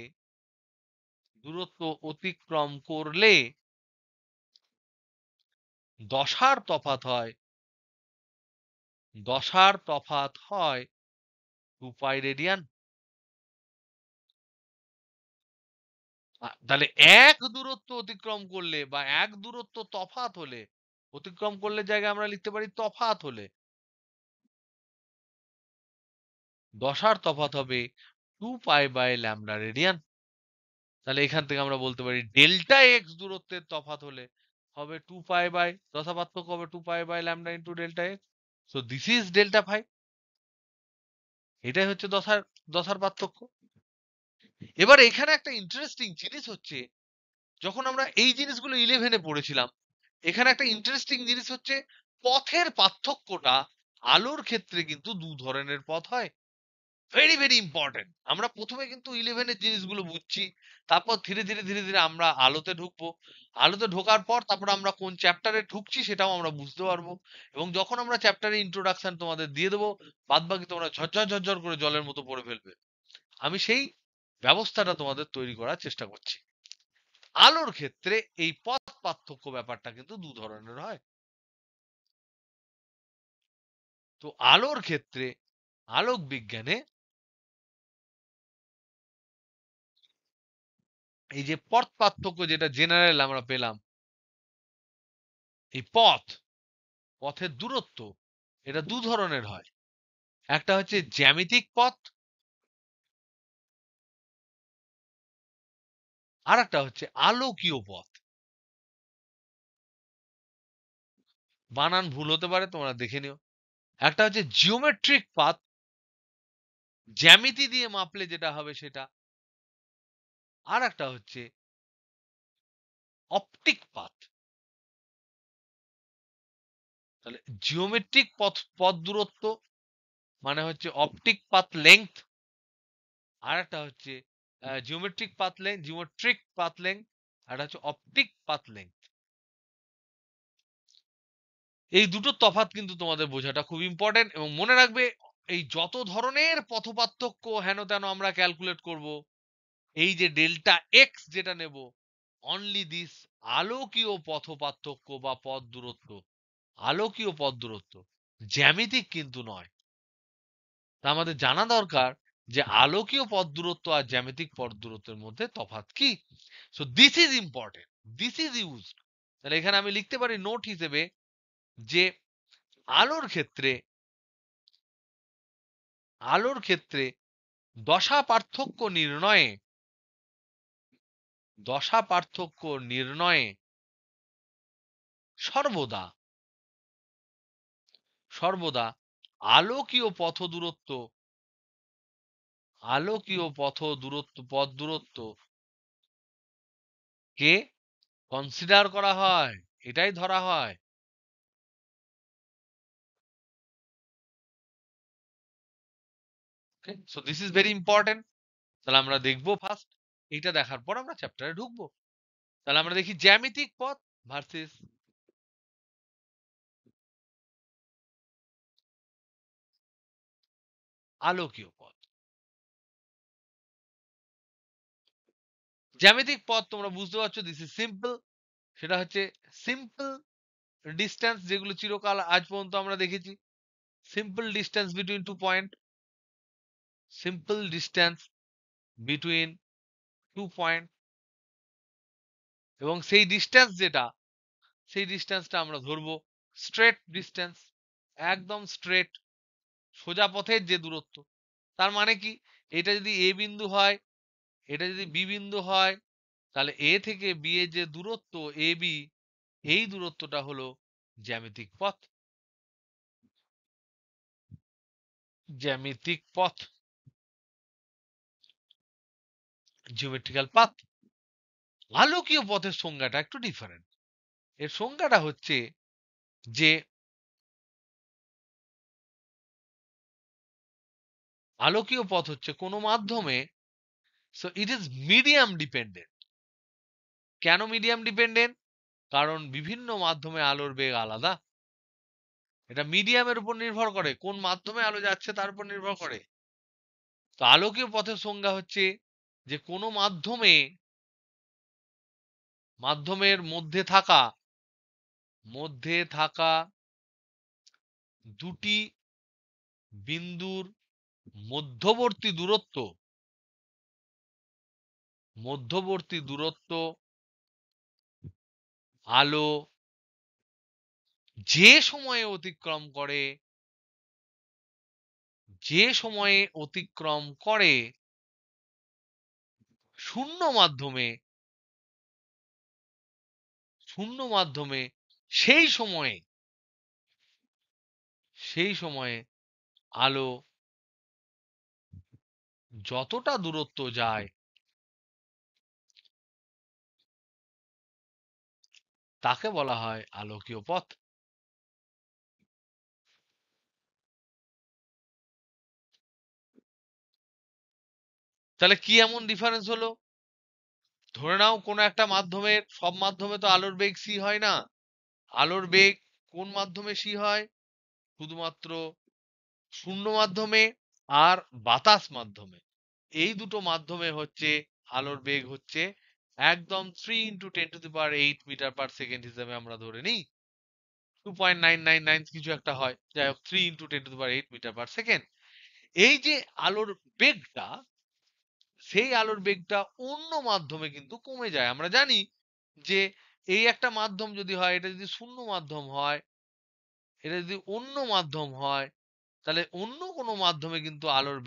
দশার তফাৎ হয় 2 পাই রেডিয়ান। তাহলে এক দূরত্ব অতিক্রম করলে বা এক দূরত্ব তফাৎ হলে, অতিক্রম করলে জায়গায় আমরা লিখতে পারি তফাৎ হলে, দশার তফাৎ হবে 2 পাই/ল্যামডা রেডিয়ান। তাহলে এখান থেকে আমরা বলতে পারি ডেল্টা এক্স দূরত্বের তফাৎ হলে হবে 2 পাই, দশা পার্থক্য হবে 2 pi lambda into delta X. So this is delta phi. এটাই হচ্ছে দশার দশার পার্থক্য। এবার এখানে একটা ইন্টারেস্টিং জিনিস হচ্ছে, যখন আমরা এই জিনিসগুলো 11-এ পড়েছিলাম, এখানে একটা ইন্টারেস্টিং জিনিস হচ্ছে পথের পার্থক্যটা আলোর ক্ষেত্রে কিন্তু দু ধরনের পথ হয়। Very very important. আমরা প্রথমে কিন্তু 11-এর জিনিসগুলো বুঝছি, তারপর ধীরে ধীরে ধীরে ধীরে আমরা আলোতে ঢুকবো। আলোতে ঢোকার পর তারপর আমরা কোন চ্যাপ্টারে ঢুকছি সেটাও আমরা বুঝতে পারবো। এবং যখন আমরা চ্যাপ্টারে ইন্ট্রোডাকশন তোমাদের দিয়ে দেবো, বাদ বাকি তোমরা ঝরঝর ঝরঝর করে জলের মতো পড়ে ফেলবে। আমি সেই ব্যবস্থাটা তোমাদের তৈরি করার চেষ্টা করছি। আলোর ক্ষেত্রে এই পথ পার্থক্য ব্যাপারটা কিন্তু দু ধরনের হয়। তো আলোর ক্ষেত্রে আলোক বিজ্ঞানে এই যে পথ পার্থক্য যেটা জেনারেল আমরা পেলাম, এই পথের দূরত্ব এটা দু ধরনের হয়। একটা হচ্ছে জ্যামিতিক পথ, আর একটা হচ্ছে আলোকীয় পথ। বানান ভুল হতে পারে, তোমরা দেখে নিও। একটা হচ্ছে জিওমেট্রিক পাথ, জ্যামিতি দিয়ে মাপলে যেটা হবে সেটা। আর একটা হচ্ছে অপটিক পাথ। তাহলে জিওমেট্রিক পথ দূরত্ব মানে হচ্ছে অপটিক পাথ লেংথ, আর একটা হচ্ছে জিওমেট্রিক পাথ লেংথ, আর একটা হচ্ছে অপটিক পাথ লেংথ। এই দুটোর তফাৎ কিন্তু তোমাদের বোঝাটা খুব ইম্পর্টেন্ট। এবং মনে রাখবে, এই যত ধরনের পথপার্থক্য হেন তেন আমরা ক্যালকুলেট করব, এই যে ডেল্টা এক্স যেটা নেব, অনলি দিস আলোকীয় পথপার্থক্য বা পথ দূরত্ব, আলোকীয় পথ দূরত্ব, জ্যামিতিক কিন্তু নয়। তা আমাদের জানা দরকার যে আলোকীয় পথ দূরত্ব আর জ্যামিতিক পথ দূরত্বের মধ্যে তফাৎ কি। So this is important, this is used. তাহলে এখানে আমি লিখতে পারি নোট হিসেবে যে আলোর ক্ষেত্রে আলোর ক্ষেত্রে দশা পার্থক্য নির্ণয়ে দশা পার্থক্য নির্ণয়ে সর্বদা সর্বদা আলোকীয় পথ দূরত্ব পথ দূরত্ব কে কনসিডার করা হয়, এটাই ধরা হয়। So this is very important. তাহলে আমরা দেখবো ফার্স্ট, এইটা দেখার পর আমরা চ্যাপ্টারে ঢুকবো। তাহলে আমরা দেখি জ্যামিতিক পথ ভার্সেস আলোকীয় পথ। জ্যামিতিক পথ তোমরা বুঝতে পারছো, দিস ইজ সিম্পল। সেটা হচ্ছে সিম্পল ডিস্টেন্স, যেগুলো চিরকাল আজ পর্যন্ত আমরা দেখেছি। Simple distance between two point, simple distance between two point, এবং সেই ডিস্টেন্স যেটা, সেই ডিস্টেন্সটা আমরা ধরবো স্ট্রেট ডিস্টেন্স, একদম স্ট্রেট সোজা পথের যে দূরত্ব। তার মানে কি, এটা যদি এ বিন্দু হয়, এটা যদি বি বিন্দু হয়, তাহলে এ থেকে বি এর যে দূরত্ব এ বি, এই দূরত্বটা হলো জ্যামিতিক পথ। জ্যামিতিক পথ, জিওমেট্রিক্যাল পাথ। আলোকীয় পথের সংজ্ঞাটা একটু ডিফারেন্ট। এর সংজ্ঞাটা হচ্ছে যে আলোকীয় পথ হচ্ছে কোনো মাধ্যমে, so it is medium dependent. কেন মিডিয়াম ডিপেন্ডেন্ট? কারণ বিভিন্ন মাধ্যমে আলোর বেগ আলাদা। এটা মিডিয়ামের উপর নির্ভর করে, কোন মাধ্যমে আলো যাচ্ছে তার উপর নির্ভর করে। তো আলোকীয় পথের সংজ্ঞা হচ্ছে যে কোনো মাধ্যমের মধ্যে থাকা দুটি বিন্দুর মধ্যবর্তী দূরত্ব আলো যে সময়ে অতিক্রম করে শূন্য মাধ্যমে সেই সময়ে আলো যতটা দূরত্ব যায় তাকে বলা হয় আলোকীয় পথ। তাহলে কি এমন ডিফারেন্স হলো? ধরে নাও কোনো একটা মাধ্যমের, সব মাধ্যমে তো আলোর বেগ c হয় না। আলোর বেগ কোন মাধ্যমে c হয়? শুধুমাত্র শূন্য মাধ্যমে আর বাতাস মাধ্যমে। এই দুটো মাধ্যমে হচ্ছে আলোর বেগ হচ্ছে একদম 3 × 10⁸ মিটার পার সেকেন্ড হিসেবে আমরা ধরে নিই। 2.999 কিছু একটা হয়, যাই হোক 3 × 10⁸ মিটার পার সেকেন্ড। এই যে আলোর বেগটা, সেই আলোর বেগটা অন্য মাধ্যমে কিন্তু কমে যায়। আমরা জানি যে এই একটা মাধ্যম যদি হয়, এটা যদি শূন্য মাধ্যম হয়, এটা যদি অন্য মাধ্যম হয়, তাহলে অন্য কোনো মাধ্যমে কিন্তু আলোর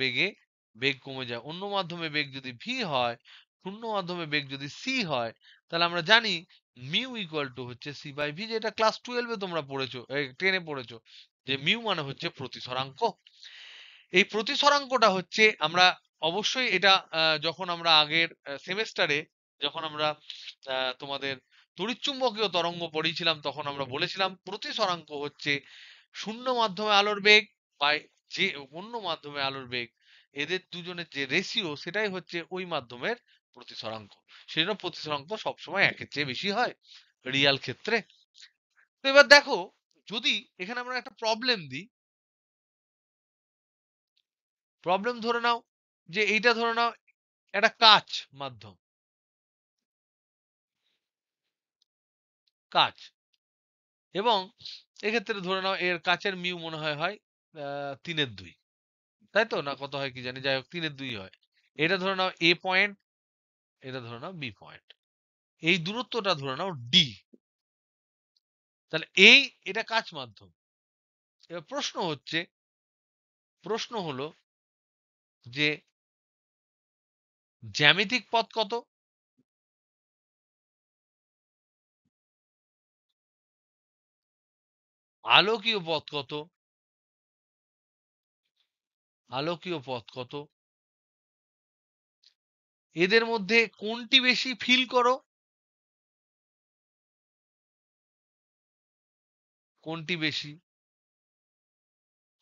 বেগ কমে যায়। অন্য মাধ্যমে বেগ যদি v হয়, শূন্য মাধ্যমে বেগ যদি c হয়, তাহলে আমরা জানি মিউ ইকুয়াল টু হচ্ছে c/v, যেটা ক্লাস 12 এ তোমরা পড়েছো, 10 এ পড়েছো, যে মিউ মানে হচ্ছে প্রতিসরাঙ্ক। এই প্রতিসরাঙ্কটা হচ্ছে, আমরা অবশ্যই এটা যখন আমরা আগের সেমেস্টারে যখন আমরা তোমাদের তড়িৎচুম্বকীয় তরঙ্গ পড়িয়েছিলাম, তখন আমরা বলেছিলাম প্রতিসরাঙ্ক হচ্ছে শূন্য মাধ্যমে আলোর বেগ বা যে অন্য মাধ্যমে আলোর বেগ, এদের দুজনের যে রেশিও, সেটাই হচ্ছে ওই মাধ্যমের প্রতিসরাঙ্ক। সেজন্য প্রতিসরাঙ্ক সবসময় একের চেয়ে বেশি হয় রিয়াল ক্ষেত্রে। তো এবার দেখো, যদি এখানে আমরা একটা প্রবলেম ধরে নাও, যে এইটা ধরে নাও একটা কাঁচ, এবং এক্ষেত্রে ধরে নাও এর কাচের মিউ মনে হয় 3/2, তাই তো? না কত হয় কি জানি, যাই হোক 3/2 হয়। এটা ধরে নাও এ পয়েন্ট, এটা ধরে নাও বি পয়েন্ট, এই দূরত্বটা ধরে নাও ডি। তাহলে এটা কাচ মাধ্যম। এবার প্রশ্ন হলো যে জ্যামিতিক পথ কত? আলোকীয় পথ কত? এদের মধ্যে কোনটি বেশি ফিল করো? কোনটি বেশি?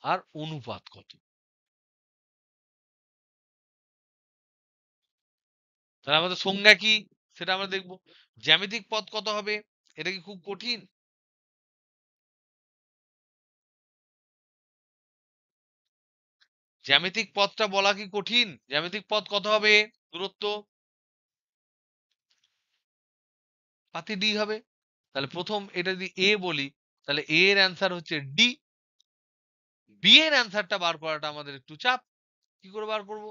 আর অনুপাত কত? তাহলে আমাদের সংজ্ঞা কি, সেটা আমরা দেখবো। জ্যামিতিক পথ কত হবে? এটা কি খুব কঠিন? জ্যামিতিক পথটা বলা কি কঠিন? জ্যামিতিক পথ কত হবে? দূরত্ব পাতি ডি হবে। তাহলে প্রথম এটা যদি এ বলি, তাহলে এ এর অ্যান্সার হচ্ছে ডি। বি এর অ্যান্সারটা বার করাটা আমাদের একটু চাপ। কি করে বার করব?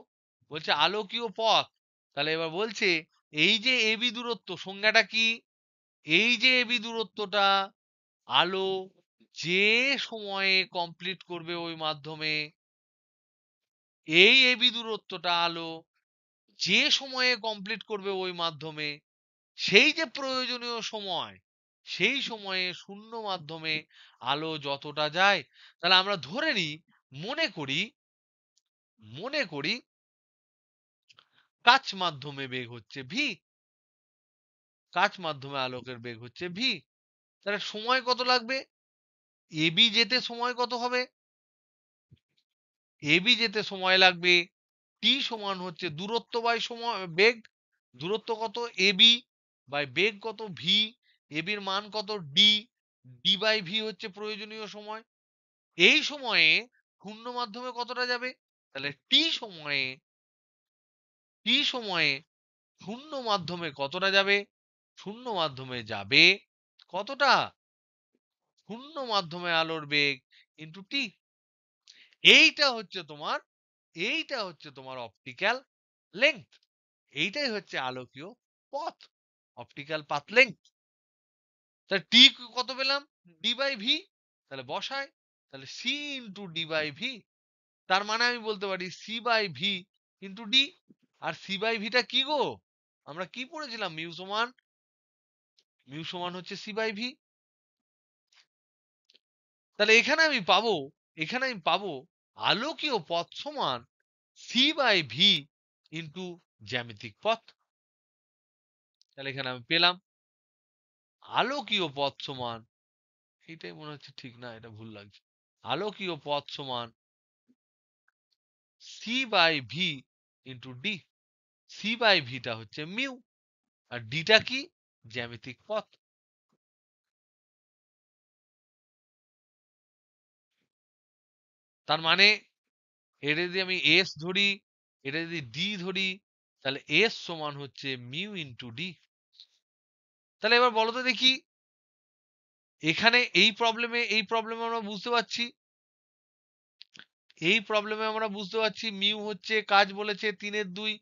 বলছে আলোকীয় পথ। তাহলে এবার বলছে এই যে এবি দূরত্ব, সংজ্ঞাটা কি? এই যে এবি দূরত্বটা আলো যে সময়ে কমপ্লিট করবে ওই মাধ্যমে, এই এবি দূরত্বটা আলো যে সময়ে কমপ্লিট করবে ওই মাধ্যমে, সেই যে প্রয়োজনীয় সময়, সেই সময়ে শূন্য মাধ্যমে আলো যতটা যায়, তাহলে আমরা ধরে নিই, মনে করি কাচ মাধ্যমে বেগ হচ্ছে ভি। কাচ মাধ্যমে আলোকের বেগ হচ্ছে ভি। তাহলে সময় কত লাগবে? এবি যেতে সময় কত হবে? এবি যেতে সময় লাগবে টি সমান হচ্ছে দূরত্ব বাই সময় বেগ। দূরত্ব কত? এবি বাই বেগ কত? ভি। এবির মান কত? ডি। ডি বাই ভি হচ্ছে প্রয়োজনীয় সময়। এই সময়ে শূন্য মাধ্যমে কতটা যাবে? তাহলে টি সময়ে শূন্য মাধ্যমে কতটা যাবে? শূন্য মাধ্যমে যাবে কতটা? শূন্য মাধ্যমে আলোর বেগ ইন্টু টি। এইটা হচ্ছে তোমার এইটা হচ্ছে তোমার অপটিক্যাল লেংথ। এইটাই হচ্ছে আলোকীয় পথ, অপটিক্যাল পাথ লেংথ। তাহলে টি কত পেলাম? D by V. তাহলে বসাই, তাহলে C into D by V. তার মানে আমি বলতে পারি C by V into D. আর সি বাই ভিটা কি গো? আমরা কি পড়েছিলাম? মিউ সমান হচ্ছে সি বাই ভি। তাহলে এখানে আমি পাবো আলোকীয় পথ সমান সি বাই ভি ইন্টু জ্যামিতিক পথ। তাহলে এখানে আমি পেলাম আলোকীয় পথ সমান, এটাই মনে হচ্ছে ঠিক না, এটা ভুল লাগছে। আলোকীয় পথ সমান C by V into D. C by ভিটা হচ্ছে মিউ, আর ডিটা কি? জ্যামিতিক পথ। তার মানে এটা যদি আমি এস ধরি, এটা যদি ডি ধরি, তাহলে এস সমান হচ্ছে মিউ ইন্টু ডি। তাহলে এবার বলো তো দেখি, এখানে এই প্রবলেমে আমরা বুঝতে পারছি মিউ হচ্ছে কাজ বলেছে 3/2।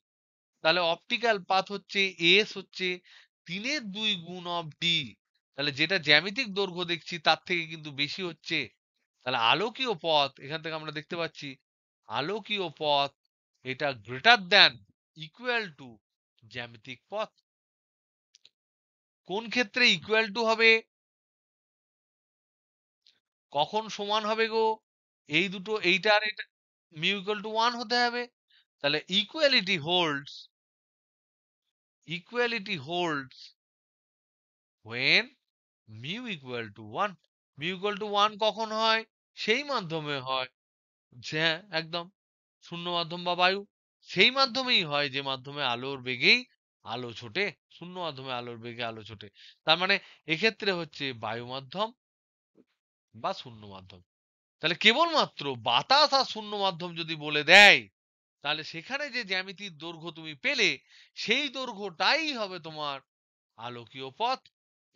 তাহলে অপটিক্যাল পাথ হচ্ছে এস হচ্ছে 3/2 গুণ অফ ডি। তাহলে যেটা জ্যামিতিক দৈর্ঘ্য দেখছি তার থেকে কিন্তু বেশি হচ্ছে। তাহলে আলোকীয় পথ এখান থেকে আমরা দেখতে পাচ্ছি আলোকীয় পথ এটা গ্রেটার দ্যান ইকুয়াল টু জ্যামিতিক পথ। কোন ক্ষেত্রে ইকুয়াল টু হবে? কখন সমান হবে গো? এই দুটো, এইটা আর এটা মিউ ইকুয়াল টু 1 হতে হবে। তাহলে equality holds when mu equal to 1। Mu equal to 1 কখন হয়? সেই মাধ্যমে হয়, হ্যাঁ একদম, শূন্য মাধ্যম বা বায়ু। সেই মাধ্যমেই হয় যে মাধ্যমে আলোর বেগেই আলো ছোটে, শূন্য মাধ্যমে আলোর বেগে আলো ছোটে। তার মানে এক্ষেত্রে হচ্ছে বায়ু মাধ্যম বা শূন্য মাধ্যম। তাহলে কেবলমাত্র বাতাস আর শূন্য মাধ্যম যদি বলে দেয়, তাহলে সেখানে যে জ্যামিতির দৈর্ঘ্য তুমি পেলে, সেই দৈর্ঘ্যটাই হবে তোমার আলোকীয় পথ।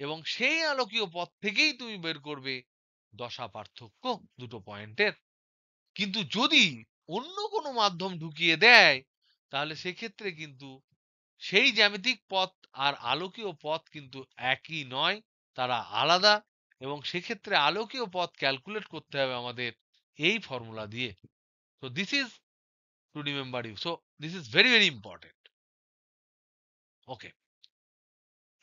এবং সেই আলোকীয় পথ থেকেই তুমি বের করবে দশা পার্থক্য দুটো পয়েন্টের। কিন্তু যদি অন্য কোনো মাধ্যম ঢুকিয়ে দেয়, তাহলে সেক্ষেত্রে কিন্তু সেই জ্যামিতিক পথ আর আলোকীয় পথ কিন্তু একই নয়, তারা আলাদা। এবং সেক্ষেত্রে আলোকীয় পথ ক্যালকুলেট করতে হবে আমাদের এই ফর্মুলা দিয়ে। So this is to remember you. So this is very very important. Okay.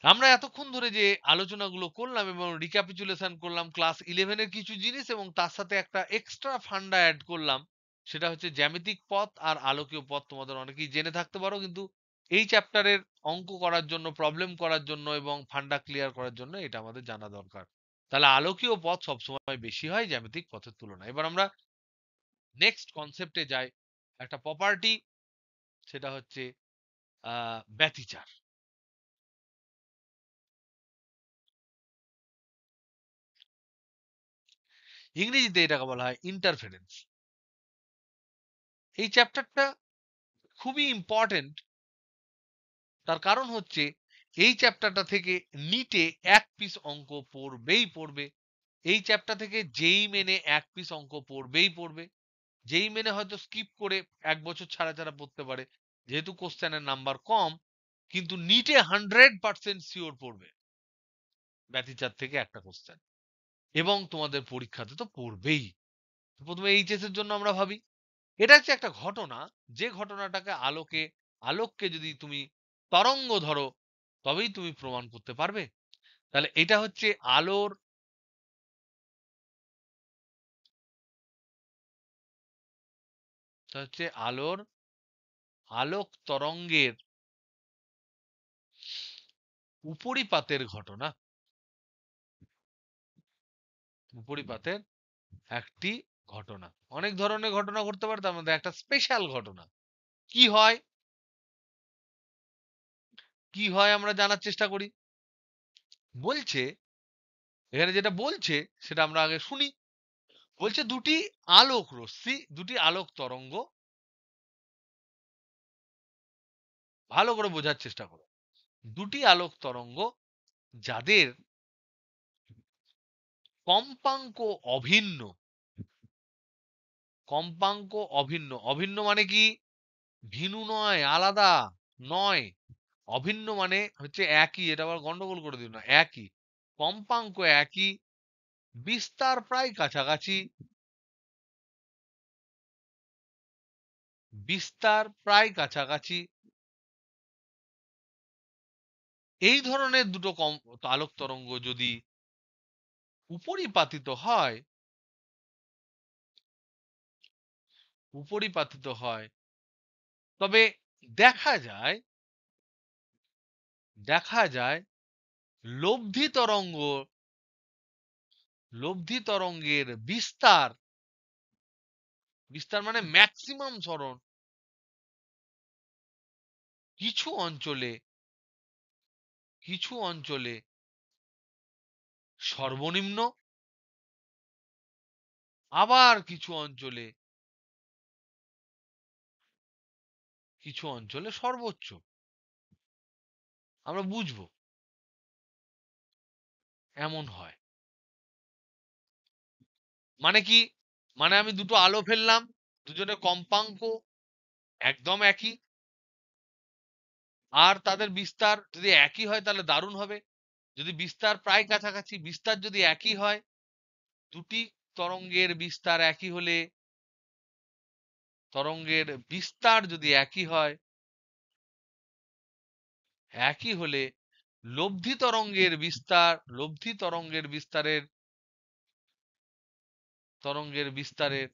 আমরা এতক্ষণ ধরে যে আলোচনাগুলো করলাম এবং রিক্যাপিচুলেশন করলাম ক্লাস 11 এর কিছু জিনিস, এবং তার সাথে একটা এক্সট্রা ফান্ডা অ্যাড করলাম, সেটা হচ্ছে জ্যামিতিক পথ আর আলোকীয় পথ। তোমাদের অনেকেই জেনে থাকতে পারো, কিন্তু এই চ্যাপ্টারের অঙ্ক করার জন্য, প্রবলেম করার জন্য এবং ফান্ডা ক্লিয়ার করার জন্য এটা আমাদের জানা দরকার। তাহলে আলোকীয় পথ সবসময় বেশি হয় জ্যামিতিক পথের তুলনায়। এবার আমরা নেক্সট কনসেপ্টে যাই। একটা প্রপার্টি, সেটা হচ্ছে ব্যতিচার। ইংরেজিতে এটাকে বলা হয় ইন্টারফারেন্স। এই চ্যাপ্টারটা খুবই ইম্পর্টেন্ট। তার কারণ হচ্ছে এই চ্যাপ্টারটা থেকে নিটে এক পিস অঙ্ক পড়বেই পড়বে। এই চ্যাপ্টার থেকে যেই মেনে এক পিস অঙ্ক পড়বেই পড়বে। যেই মেনে হয়তো স্কিপ করে এক বছর ছাড়া ছাড়া পড়তে পারে, যেহেতু কোশ্চেনের নাম্বার কম, কিন্তু নিটে 100% শিওর পড়বে ব্যতিচার থেকে একটা কোশ্চেন, এবং তোমাদের পরীক্ষাতে তো পড়বেই। প্রথমে এইচএস এর জন্য আমরা ভাবি, এটা হচ্ছে একটা ঘটনা, যে ঘটনাটাকে আলোককে যদি তুমি তরঙ্গ ধরো, তবেই তুমি প্রমাণ করতে পারবে। তাহলে এটা হচ্ছে আলোর আলোক তরঙ্গের উপরিপাতের ঘটনা, উপরিপাতের একটি ঘটনা। অনেক ধরনের ঘটনা ঘটতে পারে, তার মধ্যে একটা স্পেশাল ঘটনা। কি হয় কি হয় আমরা জানার চেষ্টা করি। বলছে, এখানে যেটা বলছে সেটা আমরা আগে শুনি। বলছে দুটি আলোক তরঙ্গ, ভালো করে বোঝার চেষ্টা করো। দুটি আলোক তরঙ্গ যাদের কম্পাঙ্ক অভিন্ন, কম্পাঙ্ক অভিন্ন, অভিন্ন মানে কি? ভিন্ন নয়, আলাদা নয়। অভিন্ন মানে হচ্ছে একই, এটা আবার গন্ডগোল করে দিও না, একই কম্পাঙ্ক, একই বিস্তার প্রায় কাছাকাছি, বিস্তার প্রায় কাছাকাছি, এই ধরনের দুটো আলোক তরঙ্গ যদি উপরিপাতিত হয়, উপরিপাতিত হয়, তবে দেখা যায়, দেখা যায় লব্ধি তরঙ্গ, লব্ধি তরঙ্গের বিস্তার, বিস্তার মানে ম্যাক্সিমাম সরণ কিছু অঞ্চলে, কিছু অঞ্চলে সর্বনিম্ন, আবার কিছু অঞ্চলে, কিছু অঞ্চলে সর্বোচ্চ। আমরা বুঝবো এমন হয় মানে কি? মানে আমি দুটো আলো ফেললাম, দুজনের কম্পাঙ্ক একদম একই, আর তাদের বিস্তার যদি একই হয় তাহলে দারুণ হবে। যদি বিস্তার প্রায় কাছাকাছি, বিস্তার যদি একই হয়, দুটি তরঙ্গের বিস্তার একই হলে, তরঙ্গের বিস্তার যদি একই হয়, একই হলে লব্ধি তরঙ্গের বিস্তার, লব্ধি তরঙ্গের বিস্তারের, তরঙ্গের বিস্তারের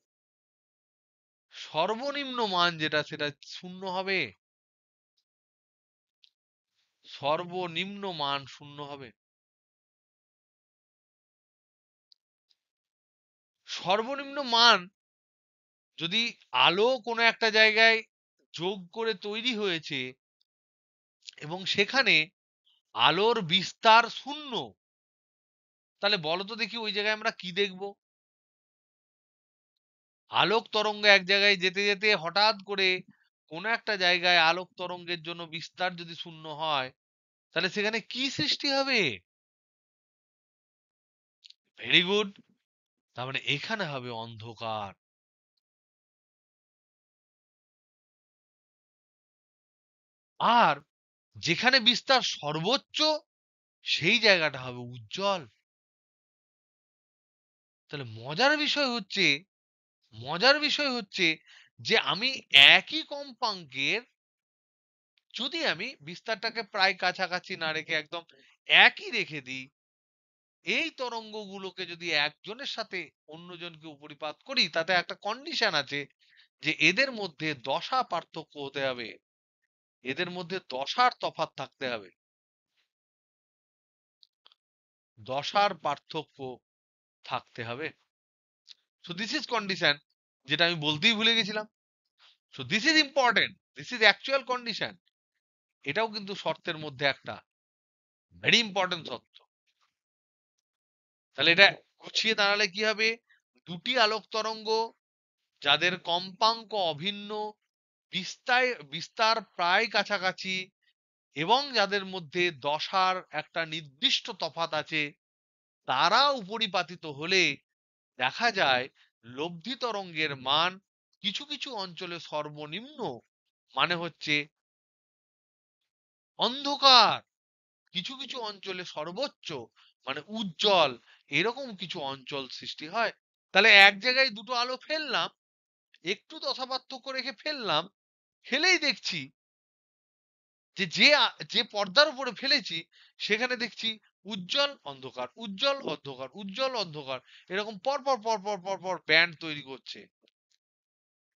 সর্বনিম্ন মান যেটা, সেটা শূন্য হবে। সর্বনিম্ন মান শূন্য হবে। সর্বনিম্ন মান যদি আলো কোনো একটা জায়গায় যোগ করে তৈরি হয়েছে এবং সেখানে আলোর বিস্তার শূন্য, তাহলে বলো তো দেখি ওই জায়গায় আমরা কি দেখব? আলোক তরঙ্গ এক জায়গায় যেতে যেতে হঠাৎ করে কোনো একটা জায়গায় আলোক তরঙ্গের জন্য বিস্তার যদি শূন্য হয়, তাহলে সেখানে কি সৃষ্টি হবে? Very good. তার মানে এখানে হবে অন্ধকার। আর যেখানে বিস্তার সর্বোচ্চ, সেই জায়গাটা হবে উজ্জ্বল। তাহলে মজার বিষয় হচ্ছে যে আমি একই কম্পাঙ্কের, যদি আমি বিস্তারটাকে প্রায় কাছাকাছি না রেখে একদম একই রেখে দিই, এই তরঙ্গগুলোকে যদি একজনের সাথে অন্যজনকে উপরিপাত করি, তাতে একটা কন্ডিশন আছে যে এদের মধ্যে দশা পার্থক্য হতে হবে, এদের মধ্যে দশার তফাৎ থাকতে হবে, দশার পার্থক্য থাকতে হবে। সো দিস ইজ কন্ডিশন, যেটা আমি বলতেই ভুলে গেছিলাম। So this is important, this is actual condition. এটাও কিন্তু শর্তের মধ্যে একটা ভেরি ইম্পর্টেন্ট শর্ত। তাহলে এটা গুছিয়ে দাঁড়ালে কি হবে? দুটি আলোক তরঙ্গ যাদের কম্পাঙ্ক অভিন্ন, বিস্তার প্রায় কাছাকাছি, এবং যাদের মধ্যে দশার একটা নির্দিষ্ট তফাৎ আছে তারা উপরিপাতিত হলে দেখা যায় লব্ধি তরঙ্গের মান কিছু কিছু অঞ্চলে সর্বনিম্ন মানে হচ্ছে অন্ধকার, কিছু কিছু অঞ্চলে সর্বোচ্চ মানে উজ্জ্বল, এরকম কিছু অঞ্চল সৃষ্টি হয়। তাহলে এক জায়গায় দুটো আলো ফেললাম, একটু তফাৎ রেখে ফেললাম, ফেলেই দেখছি যে পর্দার উপরে ফেলেছি সেখানে দেখছি উজ্জ্বল অন্ধকার, উজ্জ্বল অন্ধকার, উজ্জ্বল অন্ধকার, এরকম পর পর পর পর পর পর ব্যান্ড তৈরি করছে।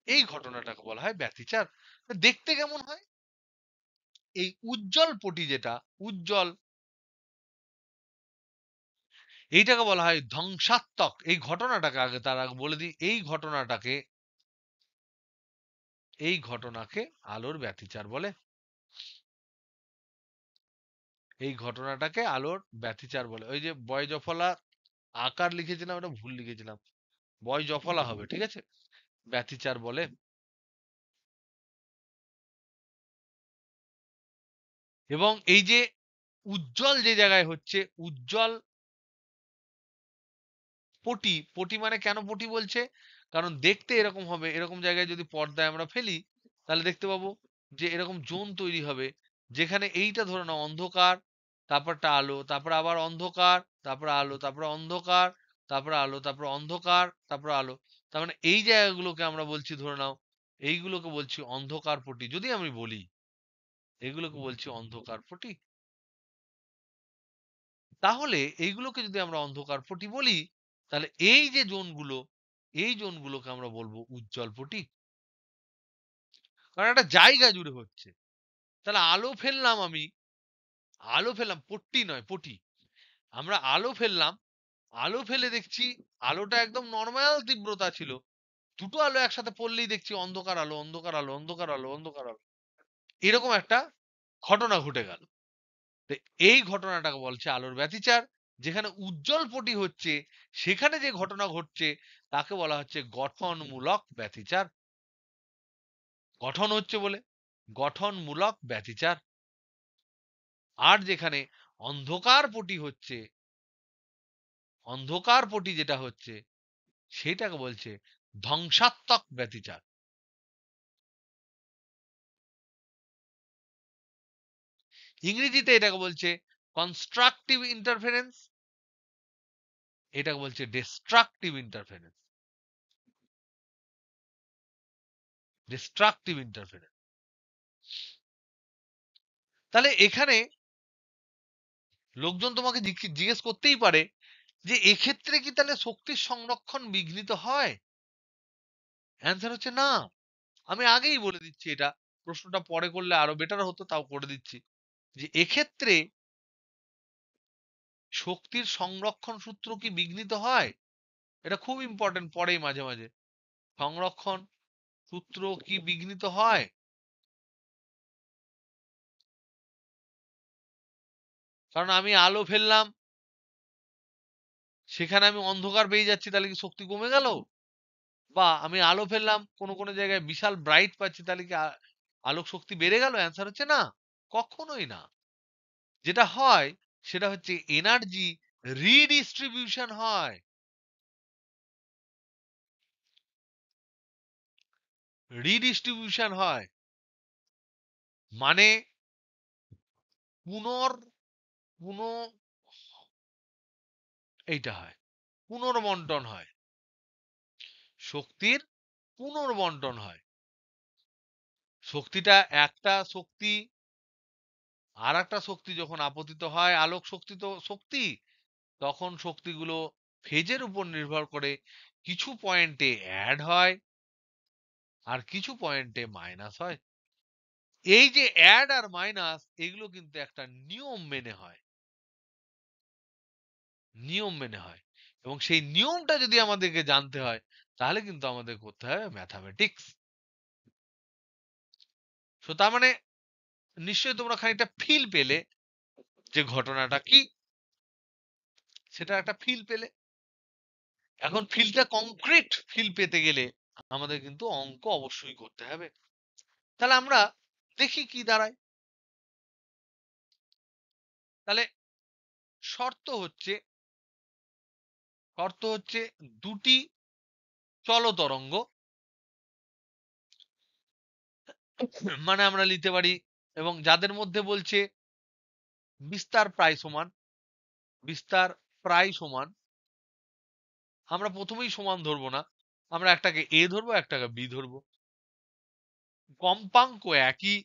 এই ঘটনাটাকে বলা হয় ব্যতিচার। দেখতে কেমন হয়? এই উজ্জ্বল পটি যেটা উজ্জ্বল, এইটাকে বলা হয় ধ্বংসাত্মক। এই ঘটনাটাকে আগে তার আগে বলে দিই, এই ঘটনাকে আলোর ব্যতিচার বলে। এই ঘটনাটাকে আলোর ব্যতিচার বলে। ওই যে বয় জফলা আকার লিখেছিলাম, ওটা ভুল লিখেছিলাম, বয় জফলা হবে, ঠিক আছে, ব্যতিচার বলে। এবং এই যে উজ্জ্বল যে জায়গায় হচ্ছে উজ্জ্বল পটি, পটি মানে কেন পটি বলছে, কারণ দেখতে এরকম হবে, এরকম জায়গায় যদি পর্দায় আমরা ফেলি তাহলে দেখতে পাবো যে এরকম জোন তৈরি হবে, যেখানে এইটা ধরে নাও অন্ধকার, তারপরটা আলো, তারপর আবার অন্ধকার, তারপর আলো, তারপর অন্ধকার, তারপর আলো, তারপর অন্ধকার, তারপর আলো। তার মানে এই জায়গাগুলোকে আমরা বলছি, ধরে নাও এইগুলোকে বলছি অন্ধকার পটি, যদি আমি বলি এগুলোকে বলছি অন্ধকার পটি। তাহলে এইগুলোকে যদি আমরা অন্ধকার পটি বলি, তাহলে এই যে জোনগুলো, এই জোনগুলোকে আমরা বলবো উজ্জ্বল পটি, কারণ একটা জায়গা জুড়ে হচ্ছে। তাহলে আলো ফেললাম আমি, আলো ফেললাম, পট্টি নয় পটি, আমরা আলো ফেললাম, আলো ফেলে দেখছি আলোটা একদম নর্মাল তীব্রতা ছিল, দুটো আলো একসাথে পড়লেই দেখছি অন্ধকার আলো, অন্ধকার আলো, অন্ধকার আলো, অন্ধকার আলো, এরকম একটা ঘটনা ঘটে গেল। তো এই ঘটনাটাকে বলছে আলোর ব্যতিচার। যেখানে উজ্জ্বল পটি হচ্ছে সেখানে যে ঘটনা ঘটছে তাকে বলা হচ্ছে গঠনমূলক ব্যতিচার। গঠন হচ্ছে বলে গঠনমূলক ব্যতিচার। আর যেখানে অন্ধকার পটি হচ্ছে, অন্ধকার পটি যেটা হচ্ছে সেটাকে বলছে ধ্বংসাত্মক ব্যতিচার। ইংরেজিতে এটাকে বলছে কনস্ট্রাকটিভ ইন্টারফারেন্স, এটাকে বলছে ডিস্ট্রাকটিভ ইন্টারফারেন্স, ডিস্ট্রাকটিভ ইন্টারফারেন্স। তাহলে এখানে লোকজন তোমাকে জিজ্ঞেস করতেই পারে যে এক্ষেত্রে কি তাহলে শক্তির সংরক্ষণ বিঘ্নিত হয়? অ্যান্সার হচ্ছে না। আমি আগেই বলে দিচ্ছি, এটা প্রশ্নটা পরে করলে আরো বেটার হতো, তাও করে দিচ্ছি যে এক্ষেত্রে শক্তির সংরক্ষণ সূত্র কি বিঘ্নিত হয়? এটা খুব ইম্পর্টেন্ট, পরেই মাঝে মাঝে সংরক্ষণ সূত্র কি বিঘ্নিত হয়? কারণ আমি আলো ফেললাম, সেখানে আমি অন্ধকার পেয়ে যাচ্ছি, তাহলে কি শক্তি কমে গেল? বা আমি আলো ফেললাম কোনো কোনো জায়গায় বিশাল ব্রাইট পাচ্ছি, তাহলে কি আলোক শক্তি বেড়ে গেল? অ্যান্সার হচ্ছে না, কখনোই না। যেটা হয় সেটা হচ্ছে এনার্জি রিডিস্ট্রিবিউশন হয়, রিডিস্ট্রিবিউশন হয় মানে পুনর পুন এইটা হয়, পুনর্বন্টন হয়, শক্তির পুনর্বন্টন হয়। শক্তিটা একটা শক্তি আর একটা শক্তি যখন আপতিত হয়, আলোক শক্তি তো শক্তি, তখন শক্তিগুলো ফেজের উপর নির্ভর করে কিছু পয়েন্টে অ্যাড হয় আর কিছু পয়েন্টে মাইনাস হয়। এই যে অ্যাড আর মাইনাস, এগুলো কিন্তু একটা নিয়ম মেনে হয়, নিয়ম মেনে হয়। এবং সেই নিয়মটা যদি আমাদেরকে জানতে হয় তাহলে কিন্তু আমাদের করতে হবে ম্যাথামেটিক্স। তো তার মানে নিশ্চয়ই তোমরা খানিকটা ফিল পেলে যে ঘটনাটা কি, সেটা একটা ফিল পেলে। এখন ফিলটা কংক্রিট ফিল পেতে গেলে আমাদের কিন্তু অঙ্ক অবশ্যই করতে হবে। তাহলে আমরা দেখি কি দাঁড়ায়। তাহলে শর্ত হচ্ছে দুটি চল তরঙ্গ, মানে আমরা নিতে পারি, এবং যাদের মধ্যে বলছে বিস্তার প্রায় সমান, বিস্তার প্রায় সমান, আমরা প্রথমেই সমান ধরবো না, আমরা একটাকে এ ধরবো, একটাকে বি ধরবো, কম্পাঙ্ক একই,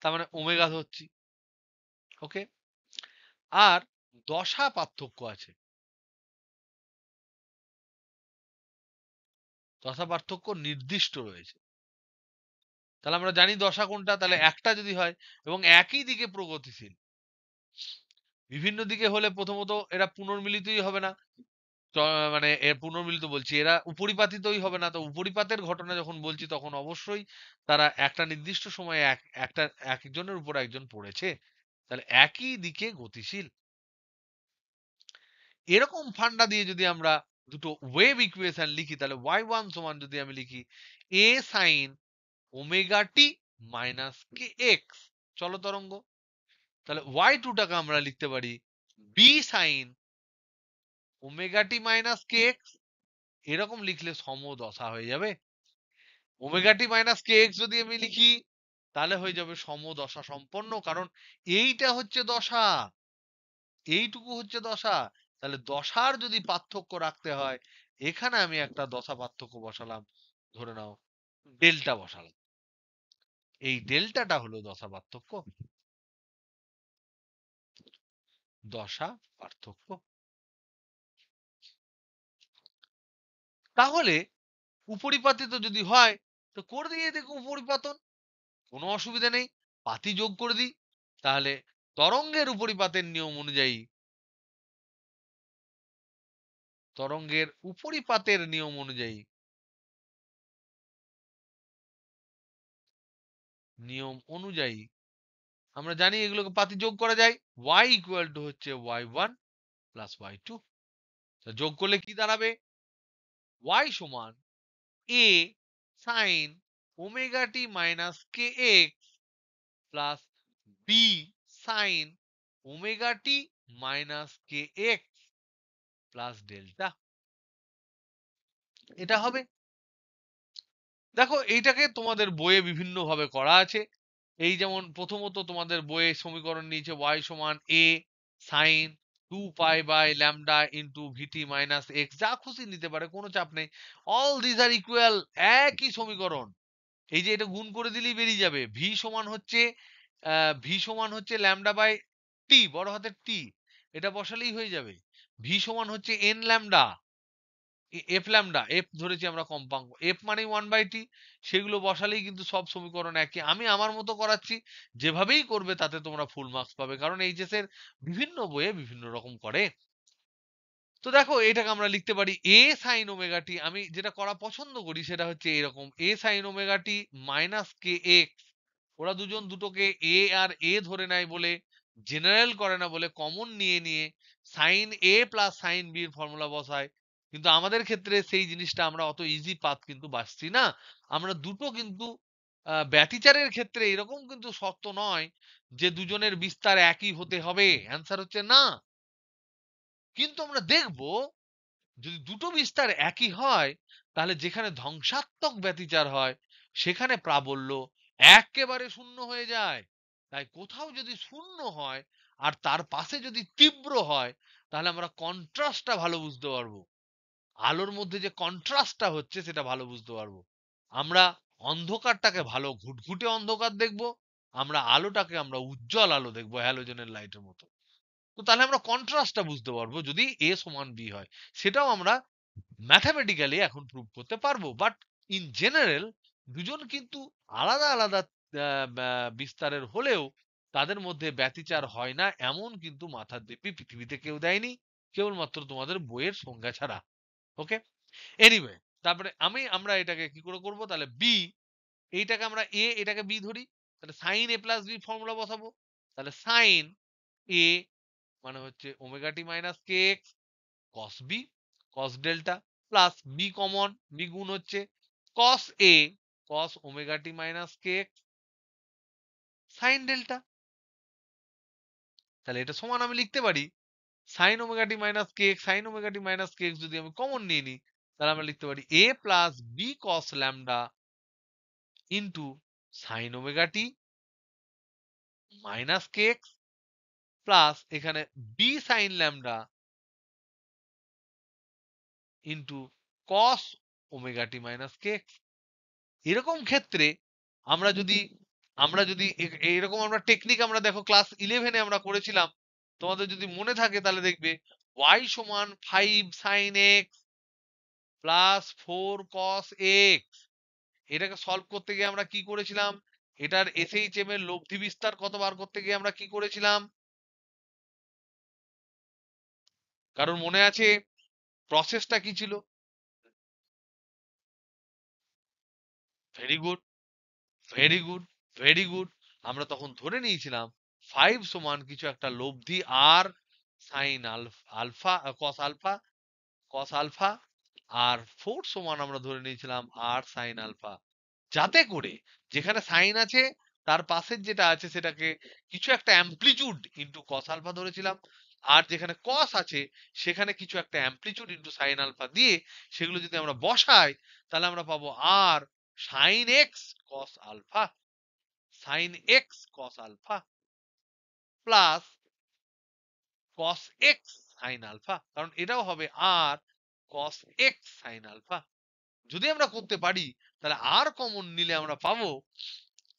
তার মানে ওমেগা ধরছি। ওকে, আর দশা পার্থক্য আছে, দশা পার্থক্য নির্দিষ্ট রয়েছে। তাহলে আমরা জানি দশা কোনটা, তাহলে একটা যদি হয় এবং একই দিকে প্রগতিশীল, বিভিন্ন দিকে হলে প্রথমত এরা পুনর্মিলিতই হবে না, মানে এর পুনর্মিলিত বলছি, এরা উপরিপাতিতই হবে না। তো উপরিপাতের ঘটনা যখন বলছি তখন অবশ্যই তারা একটা নির্দিষ্ট সময়ে একটা একজনের উপর একজন পড়েছে, তাহলে একই দিকে গতিশীল। এরকম ফান্ডা দিয়ে যদি আমরা দুটো ওয়েভ ইকুয়েশন লিখি, তাহলে y1 সমান যদি আমি লিখি a sin omega T minus K x চলো তরঙ্গ, তাহলে y2 টাকে আমরা লিখতে পারি b sin omega T minus K X. এরকম লিখলে সমদশা হয়ে যাবে। Omega T minus K X যদি আমি লিখি তাহলে হয়ে যাবে সমদশা সম্পন্ন, কারণ এইটা হচ্ছে দশা, এইটুকু হচ্ছে দশা। তাহলে দশার যদি পার্থক্য রাখতে হয়, এখানে আমি একটা দশা পার্থক্য বসালাম, ধরে নাও ডেল্টা বসালাম, এই ডেল্টাটা হলো দশা পার্থক্য, দশা পার্থক্য। তাহলে উপরিপাতিত যদি হয় তো করে দিয়ে দেখো উপরিপাতন, কোনো অসুবিধা নেই, পাতি যোগ করে দিই, তাহলে তরঙ্গের উপরিপাতের নিয়ম অনুযায়ী, তরঙ্গের উপরিপাতের নিয়ম অনুযায়ী, নিয়ম অনুযায়ী আমরা জানি এগুলোকে পাতি যোগ করা যায়, y ইকুয়াল টু হচ্ছে y1 প্লাস y2, যোগ করলে কি দাঁড়াবে, y সমান a sin omega T minus K X plus b sin omega T minus K X plus delta, এটা হবে। দেখো এইটাকে তোমাদের বইয়ে বিভিন্ন ভাবে করা আছে, এই যেমন প্রথমত তোমাদের বইয়ে সমীকরণ নিয়েছে y সমান a sin 2 pi by lambda into VT minus x, যা খুশি নিতে পারে, কোনো চাপ নেই, অল দিস আর ইকুয়াল, একই সমীকরণ, এই যে এটা গুণ করে দিলেই বেরিয়ে যাবে। ভি সমান হচ্ছে ল্যামডা বাই টি, বড় হাতের টি, এটা বসালেই হয়ে যাবে। ভি সমান হচ্ছে N lambda, F lambda, F ধরেছি আমরা কম্পাঙ্ক, এফ মানে 1/t, সেগুলো বসালেই কিন্তু সব সমীকরণ একই। আমি আমার মতো করাচ্ছি, যেভাবেই করবে তাতে তোমরা ফুল মার্কস পাবে, কারণ এইচএস এর বিভিন্ন বইয়ে বিভিন্ন রকম করে। তো দেখো এটাকে আমরা লিখতে পারি এ সাইন ওমেগা টি, আমি যেটা করা পছন্দ করি সেটা হচ্ছে এরকম, এ sign omega T minus K x, ওরা দুজন দুটোকে এ আর এ ধরে নেয় বলে, জেনারেল করে না বলে, কমন নিয়ে নিয়ে sign A plus sign B এর ফর্মুলা বসায়, কিন্তু আমাদের ক্ষেত্রে সেই জিনিসটা আমরা অত ইজি পাথ কিন্তু বাঁচছি না। আমরা দুটো কিন্তু ব্যতিচারের ক্ষেত্রে এরকম কিন্তু শর্ত নয় যে দুজনের বিস্তার একই হতে হবে, অ্যান্সার হচ্ছে না। কিন্তু আমরা দেখব যদি দুটো বিস্তার একই হয়, তাহলে যেখানে ধ্বংসাত্মক ব্যতিচার হয় সেখানে প্রাবল্য একেবারে শূন্য হয়ে যায়। তাই কোথাও যদি শূন্য হয় আর তার পাশে যদি তীব্র হয়, তাহলে আমরা কন্ট্রাস্টটা ভালো বুঝতে পারবো, আলোর মধ্যে যে কন্ট্রাস্টটা হচ্ছে সেটা ভালো বুঝতে পারবো। আমরা অন্ধকারটাকে ভালো ঘুটঘুটে অন্ধকার দেখবো, আমরা আলোটাকে আমরা উজ্জ্বল আলো দেখবো, হ্যালোজেনের লাইটের মতো। তো তাহলে আমরা কন্ট্রাস্টটা বুঝতে পারবো যদি এ সমান বি হয়, সেটাও আমরা ম্যাথামেটিক্যালি এখন প্রুভ করতে পারবো। বাট ইন জেনারেল দুজন কিন্তু আলাদা আলাদা বিস্তারের হলেও তাদের মধ্যে ব্যতিচার হয় না, এমন কিন্তু মাথার দিব্যি পৃথিবীতে কেউ দেয়নি, কেবলমাত্র তোমাদের বইয়ের সংজ্ঞা ছাড়া। ওকে, এনিওয়ে, তারপরে আমরা এটাকে কি করে করবো, তাহলে বি, এইটাকে আমরা এ, এটাকে বি ধরি, তাহলে sine A plus B formula বসাবো, তাহলে সাইন এ মানে হচ্ছে omega T minus K X cos B cos delta, plus B common, B গুণ হচ্ছে cos A cos omega T minus K X sine delta. তাহলে এটা সমান আমি লিখতে পারি sine omega T minus K X, sine omega T minus K X যদি আমি কমন নিয়ে নিই তাহলে আমরা লিখতে পারি A plus B cos lambda into sine omega T minus K X plus এখানে B sine lambda into cos omega T minus K X. এরকম ক্ষেত্রে আমরা যদি এইরকম আমরা টেকনিক আমরা দেখো ক্লাস 11-এ আমরা করেছিলাম, তোমাদের যদি মনে থাকে তাহলে দেখবে y সমান 5 sin x plus 4 cos x, এটাকে সলভ করতে গিয়ে আমরা কি করেছিলাম, এটার SHM এর লব্ধি বিস্তার কত বার করতে গিয়ে আমরা কি করেছিলাম, কারণ মনে আছে প্রসেসটা কি ছিল? Very good, very good, very good. আমরা তখন ধরে নিয়েছিলাম 5 সমান কিছু একটা লব্ধি আর সাইন আলফা কস আলফা, আর 4 সমান আমরা ধরে নিয়েছিলাম আর সাইন আলফা, যাতে করে যেখানে সাইন আছে তার পাশের যেটা আছে সেটাকে কিছু একটা অ্যামপ্লিচিউড ইনটু কস আলফা ধরেছিলাম, আর যেখানে কস আছে সেখানে কিছু একটা অ্যামপ্লিচিউড ইনটু সাইন আলফা দিয়ে সেগুলো যদি আমরা বসাই তাহলে আমরা পাবো R sine X cos alpha, sine X cos alpha plus cos X sine alpha, কারণ এটাও হবে R cos X sine alpha. যদি আমরা করতে পারি তাহলে আর কমন নিলে আমরা পাবো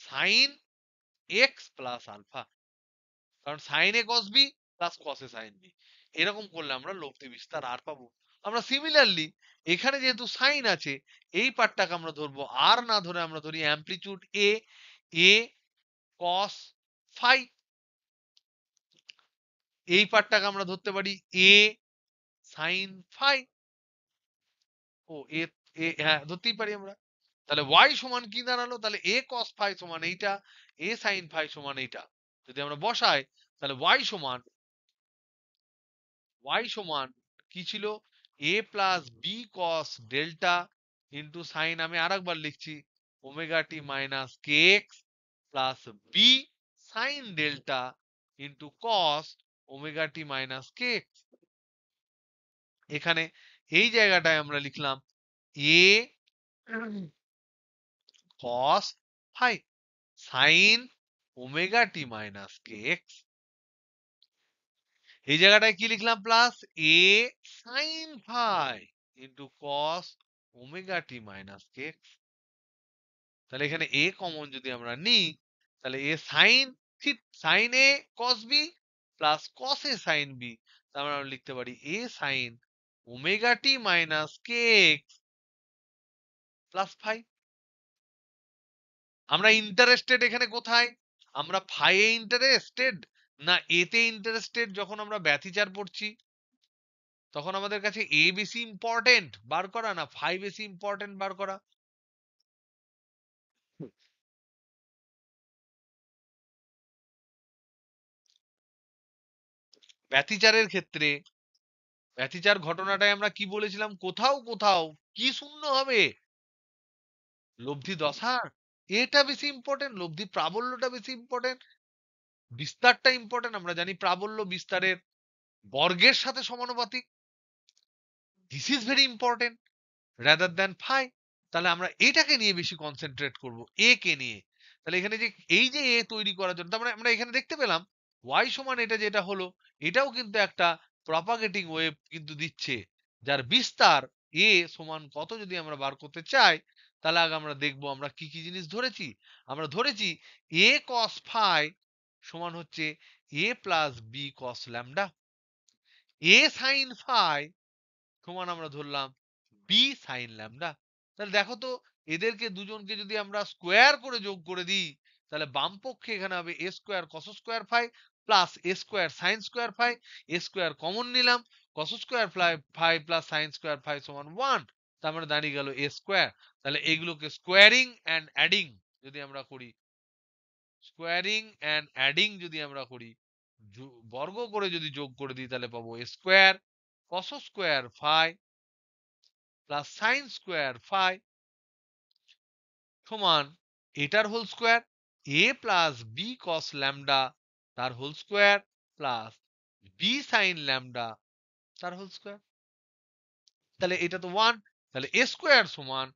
সাইন এক্স প্লাস আলফা, কারণ সাইন এ কস বি প্লাস কস এ সাইন বি। এরকম করলে আমরা লব্ধি বিস্তার আর পাবো। আমরা সিমিলারলি এখানে যেহেতু সাইন আছে এই পার্টটাকে আমরা ধরবো আর না ধরে আমরা ধরি অ্যামপ্লিচিউড এ, এ কস ফাই, এই পার্টটাকে আমরা ধরতে পারি এ সাইন ফাই। ও এ, হ্যাঁ ধরতেই পারি আমরা। তাহলে y সমান কি দাঁড়ালো, তাহলে a cos phi সমান এইটা, a sin phi সমান এইটা। যদি আমরা বসাই তাহলে y সমান কি ছিল, a plus B cos delta into sine, আমি আরেকবার লিখছি omega T minus K X plus B sine delta into cos omega T minus K X. এখানে এই জায়গাটায় আমরা লিখলাম a cos phi sine omega T minus K X, এই জায়গাটায় কি লিখলাম plus A sine phi into cos omega T minus K X. তাহলে এখানে এ কমন যদি আমরা নিই তাহলে A sine sine A cos B plus cos A sign B, তাহলে আমরা লিখতে পারি এ sign omega T minus K X plus phi. আমরা ইন্টারেস্টেড এখানে কোথায়, আমরা ফাই এ ইন্টারেস্টেড না এতে ইন্টারেস্টেড? যখন আমরা ব্যতিচার পড়ছি তখন আমাদের কাছে এ বেশি ইম্পর্টেন্ট বার করা না ফাই বেশি ইম্পর্টেন্ট বার করা? ব্যতিচারের ক্ষেত্রে ব্যতিচার ঘটনাটায় আমরা কি বলেছিলাম, কোথাও কোথাও কি শূন্য হবে, লব্ধি দশা, এটা বেশি ইম্পর্টেন্ট, লব্ধি প্রাবল্যটা বেশি ইম্পর্টেন্ট, বিস্তারটা ইম্পর্টেন্ট। আমরা জানি প্রাবল্য বিস্তারের বর্গের সাথে সমানুপাতিক, this is very important rather than phi. তাহলে আমরা এটাকে নিয়ে বেশি কনসেন্ট্রেট করব, এ কে নিয়ে। তাহলে এখানে যে এই যে এ তৈরি করার জন্য, তার মানে আমরা এখানে দেখতে পেলাম y সমান এটা যেটা হলো এটাও কিন্তু একটা প্রপাগেটিং ওয়েভ কিন্তু দিচ্ছে, যার বিস্তার এ সমান কত যদি আমরা বার করতে চাই তাহলে আগে আমরা দেখবো আমরা কি কি জিনিস ধরেছি। আমরা ধরেছি এ cos phi সমান হচ্ছে এ প্লাস বি cos ল্যামডা, এ sin phi সমান আমরা ধরলাম বি সাইন ল্যামডা। তাহলে দেখো তো এদেরকে দুজনকে যদি আমরা স্কোয়ার করে যোগ করে দিই তাহলে বাম পক্ষে এখানে হবে A square cos square phi plus A square sine square phi, A square common নিলাম, cos square phi plus sine square phi সমান 1, তার মানে দাঁড়িয়ে গেল এ স্কোয়ার। তাহলে এগুলোকে স্কোয়ারিং অ্যান্ড অ্যাডিং যদি আমরা করি, স্কোয়ারিং অ্যান্ড অ্যাডিং যদি আমরা করি, বর্গ করে যদি যোগ করে দিই তাহলে পাবো A square cos square phi plus sine square phi সমান এটার whole square a plus B cos lambda তার whole square plus B sine lambda তার হোল স্কোয়ার। তাহলে এটা তো 1, তাহলে a স্কোয়ার সমান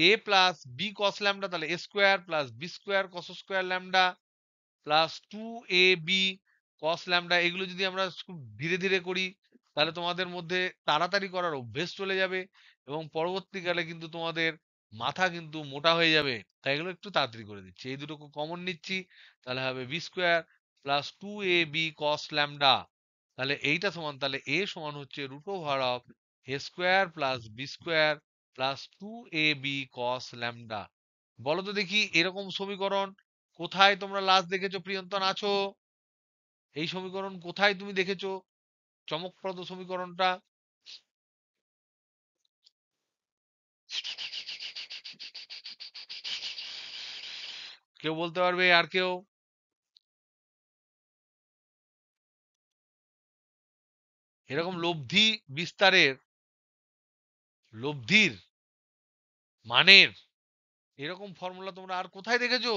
a plus B cos lambda, তাহলে a square plus B square cos square lambda plus 2ab cos lambda. এগুলো যদি আমরা খুব ধীরে ধীরে করি তাহলে তোমাদের মধ্যে তাড়াতাড়ি করার অভ্যেস চলে যাবে এবং পরবর্তীকালে কিন্তু তোমাদের মাথা কিন্তু মোটা হয়ে যাবে। তাই এগুলো একটু তাড়াতাড়ি করে দিচ্ছি, এই দুটো কমন নিচ্ছি, তাহলে হবে B square plus 2ab cos lambda. তাহলে এইটা সমান, তাহলে a সমান হচ্ছে root over of a square plus B square plus 2ab cos lambda. বলো তো দেখি এরকম সমীকরণ কোথায় তোমরা লাস্ট দেখেছো প্রিয়ন্তন আছো? এই সমীকরণ কোথায় তুমি দেখেছো চমকপ্রদ সমীকরণটা? কেউ বলতে পারবে? আর কেউ? এরকম লব্ধির মানের এরকম ফর্মুলা তোমরা আর কোথায় দেখেছো?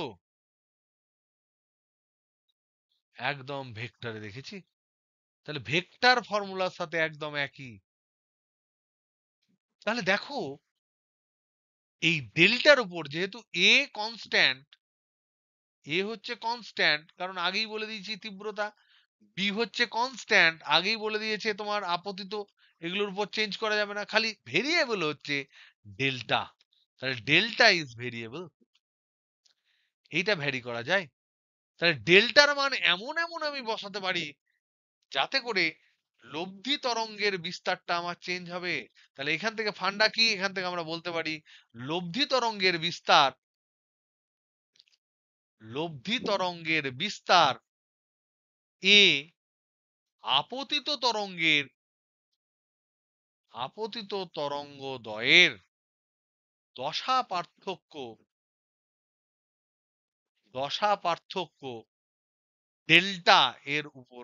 একদম ভেক্টরে দেখেছি। তাহলে ভেক্টর ফর্মুলার সাথে একদম একই। তাহলে দেখো এই ডেল্টার উপর যেহেতু এ কনস্ট্যান্ট, এ হচ্ছে কনস্ট্যান্ট কারণ আগেই বলে দিয়েছি তীব্রতা, বি হচ্ছে কনস্ট্যান্ট আগেই বলে দিয়েছে তোমার আপতিত, এগুলোর উপর চেঞ্জ করা যাবে না, খালি ভেরিয়েবল হচ্ছে ডেল্টা। তাহলে ডেল্টা ইজ ভেরিয়েবল, এইটা ভ্যারি করা যায়। তাহলে ডেল্টার মান এমন এমন আমি বসাতে পারি যাতে করে লব্ধি তরঙ্গের বিস্তারটা আমার চেঞ্জ হবে। তাহলে এখান থেকে ফান্ডা কি, এখান থেকে আমরা বলতে পারি লব্ধি তরঙ্গের বিস্তার এ আপতিত তরঙ্গদ্বয়ের দশা পার্থক্য ডেল্টা এর উপর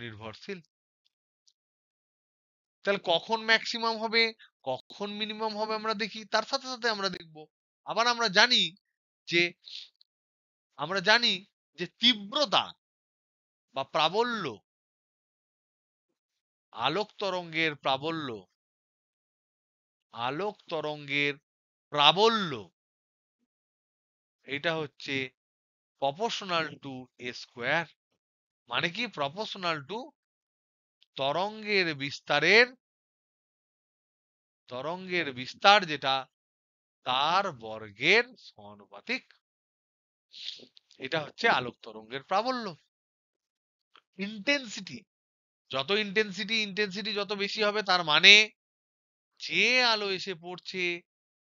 নির্ভরশীল, তাহলে কখন ম্যাক্সিমাম হবে কখন মিনিমাম হবে আমরা দেখি, তার সাথে সাথে আমরা দেখব আবার যে আমরা জানি যে তীব্রতা বা প্রাবল্য, আলোক তরঙ্গের প্রাবল্য আলোক তরঙ্গের প্রাবল্য এটা হচ্ছে প্রপোর্শনাল টু এ স্কোয়ার। মানে কি? প্রপোর্শনাল টু তরঙ্গের বিস্তার যেটা তার বর্গের সমানুপাতিক। এটা হচ্ছে আলোক তরঙ্গের প্রাবল্য। ইন্টেন্সিটি ইন্টেন্সিটি যত বেশি হবে তার মানে যে আলো এসে পড়ছে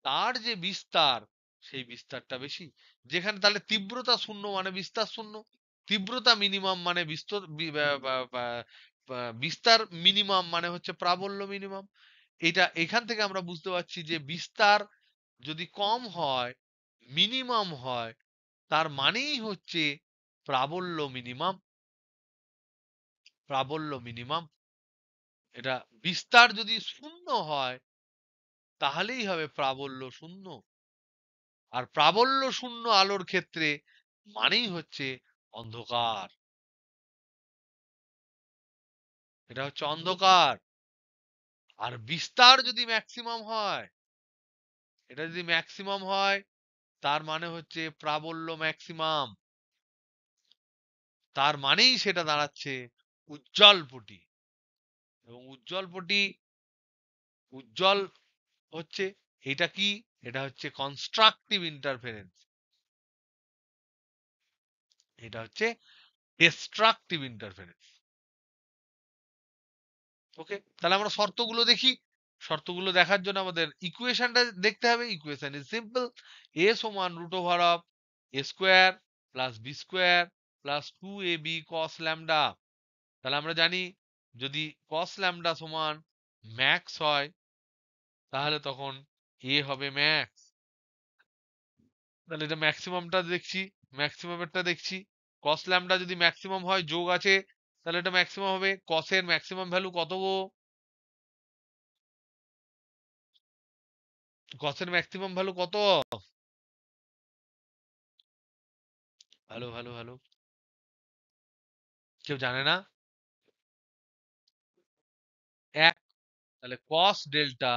তার যে বিস্তার সেই বিস্তারটা বেশি। যেখানে তাহলে তীব্রতা শূন্য মানে বিস্তার শূন্য, তীব্রতা মিনিমাম মানে বিস্তার মিনিমাম মানে হচ্ছে প্রাবল্য মিনিমাম। এটা এখান থেকে আমরা বুঝতে পারছি যে বিস্তার যদি কম হয়, মিনিমাম হয়, তার মানেই হচ্ছে প্রাবল্য মিনিমাম। এটা বিস্তার যদি শূন্য হয় তাহলেই হবে প্রাবল্য শূন্য, আর প্রাবল্য শূন্য আলোর ক্ষেত্রে মানেই হচ্ছে অন্ধকার। এটা হচ্ছে অন্ধকার। আর বিস্তার যদি ম্যাক্সিমাম হয় তার মানে হচ্ছে প্রাবল্য ম্যাক্সিমাম, তার মানেই সেটা দাঁড়াচ্ছে উজ্জ্বল পটি। এবং উজ্জ্বল হচ্ছে এটা কি? এটা হচ্ছে কনস্ট্রাকটিভ ইন্টারফারেন্স, এটা হচ্ছে ডিস্ট্রাকটিভ ইন্টারফারেন্স। ওকে, তাহলে আমরা শর্তগুলো দেখি। শর্তগুলো দেখার জন্য আমাদের ইকুয়েশনটা দেখতে হবে। ইকুয়েশন ইজ সিম্পল, এ সমান root over of A square plus B square plus 2ab cos lambda. তাহলে আমরা জানি যদি cos ল্যামডা সমান ম্যাক্স হয় তাহলে তখন এ হবে ম্যাক্স। তাহলে এটা ম্যাক্সিমামেরটা দেখছি। cos ল্যামডা যদি ম্যাক্সিমাম হয় যোগ আছে তাহলে এটা ম্যাক্সিমাম হবে। cos এর ম্যাক্সিমাম ভ্যালু কত গো? কসের ম্যাক্সিমাম ভ্যালু কত? ভালো ভালো ভালো, কেউ জানে না? 1। তাহলে কস ডেল্টা,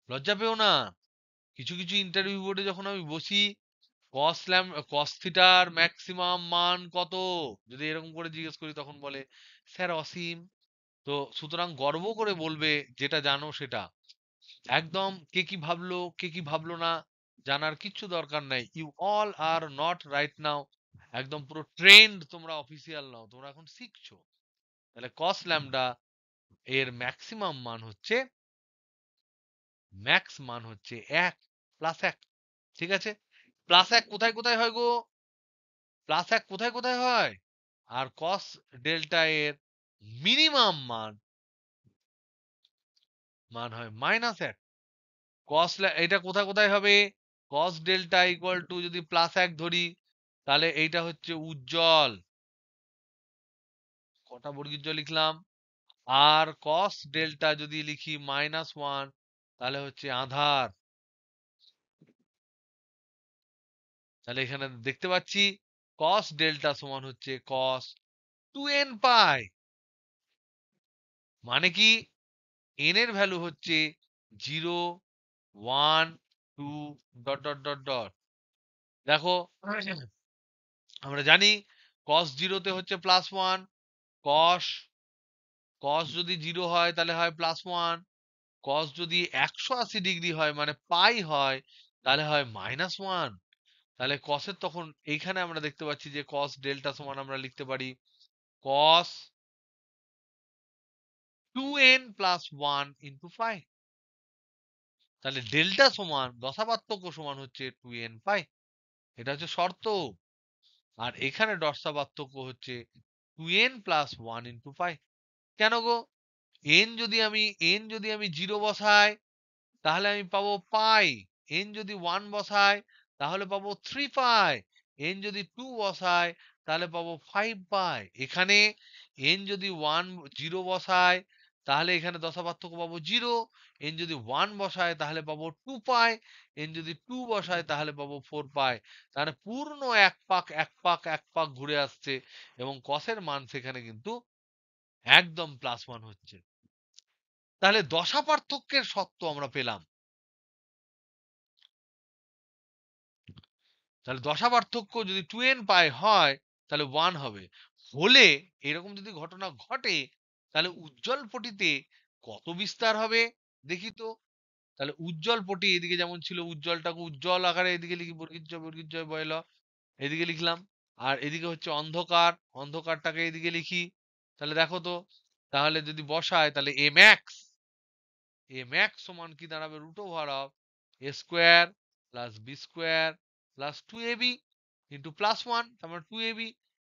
লজ্জা পেও না। কিছু কিছু ইন্টারভিউ বোর্ডে যখন আমি বসি, কস থিটার ম্যাক্সিমাম মান কত, যদি এরকম করে জিজ্ঞেস করি তখন বলে স্যার অসীম। তো সুতরাং গর্ব করে বলবে যেটা জানো সেটা। একদম কে কি ভাবলো কে কি ভাবলো না জানার কিচ্ছু দরকার নাই। You all are not right now একদম পুরো ট্রেন্ড, তোমরা অফিসিয়াল নাও, তোমরা এখন শিখছো। তাহলে কস ল্যামডা এর ম্যাক্সিমাম মান হচ্ছে, ম্যাক্স মান হচ্ছে 1 প্লাস 1। ঠিক আছে, প্লাস 1 কোথায় কোথায় হয় গো? প্লাস 1 কোথায় কোথায় হয়? আর কস ডেল্টা এর মিনিমাম মান, মান হয় -1। এটা কোথায় কোথায় হবে? কস ডেল্টা ইকুয়াল টু যদি প্লাস 1 ধরি, তাহলে এইটা হচ্ছে উজ্জ্বল, কটা বর্গীর জ লিখলাম। আর কস ডেল্টা যদি লিখি -1, তাহলে হচ্ছে আঁধার। তাহলে এখানে দেখতে পাচ্ছি কস ডেল্টা সমান হচ্ছে কস 2n পাই। মানে কি, n এর ভ্যালু হচ্ছে 0, 1, 2 ডট ডট ডট ডট। দেখো আমরা জানি cos 0 তে হচ্ছে +1, cos cos যদি 0 হয় তাহলে হয় +1, cos যদি 180 ডিগ্রি হয় মানে পাই হয় তাহলে হয় -1। তাহলে cos এর তখন এইখানে আমরা দেখতে পাচ্ছি যে cos ডেল্টা সমান আমরা লিখতে পারি cos 2n + 1 ইনটু পাই। তাহলে ডেল্টা সমান দশাপার্থক্য সমান হচ্ছে 2n পাই, এটা হচ্ছে শর্ত। আর এখানে দশাপার্থক্য হচ্ছে 2n + 1 ইনটু পাই। কেন গো? n যদি আমি 0 বসাই তাহলে আমি পাবো পাই, n যদি 1 বসাই তাহলে পাবো 3 পাই, n যদি 2 বসাই তাহলে পাবো 5 পাই। এখানে n যদি 0 বসাই তাহলে এখানে দশাপার্থক্য পাবো 0, n যদি 1 বসায় তাহলে পাবো 2 পাই, n যদি 2 বসায় তাহলে পাবো 4 পাই। তাহলে পূর্ণ এক পাক এক পাক এক পাক ঘুরে আসছে এবং কসের মান সেখানে কিন্তু একদম +1 হচ্ছে। তাহলে দশা পার্থক্যের সত্ত্ব আমরা পেলাম। তাহলে দশা পার্থক্য যদি 2n পাই হয় তাহলে 1 হবে। হলে এরকম যদি ঘটনা ঘটে তাহলে উজ্জ্বল পটিতে কত বিস্তার হবে দেখি তো। তাহলে উজ্জ্বল পটি এদিকে যেমন ছিল উজ্জ্বলটাকে উজ্জ্বল আকারে এদিকে লিখি বর্গীর জ বয়ল, এদিকে লিখলাম। আর এদিকে হচ্ছে অন্ধকার, অন্ধকারটাকে এদিকে লিখি। তাহলে দেখো তো, তাহলে যদি বসায় তাহলে এ ম্যাক্স সমান কি দাঁড়াবে? √a² plus b² plus 2ab into +1, তার মানে 2ab,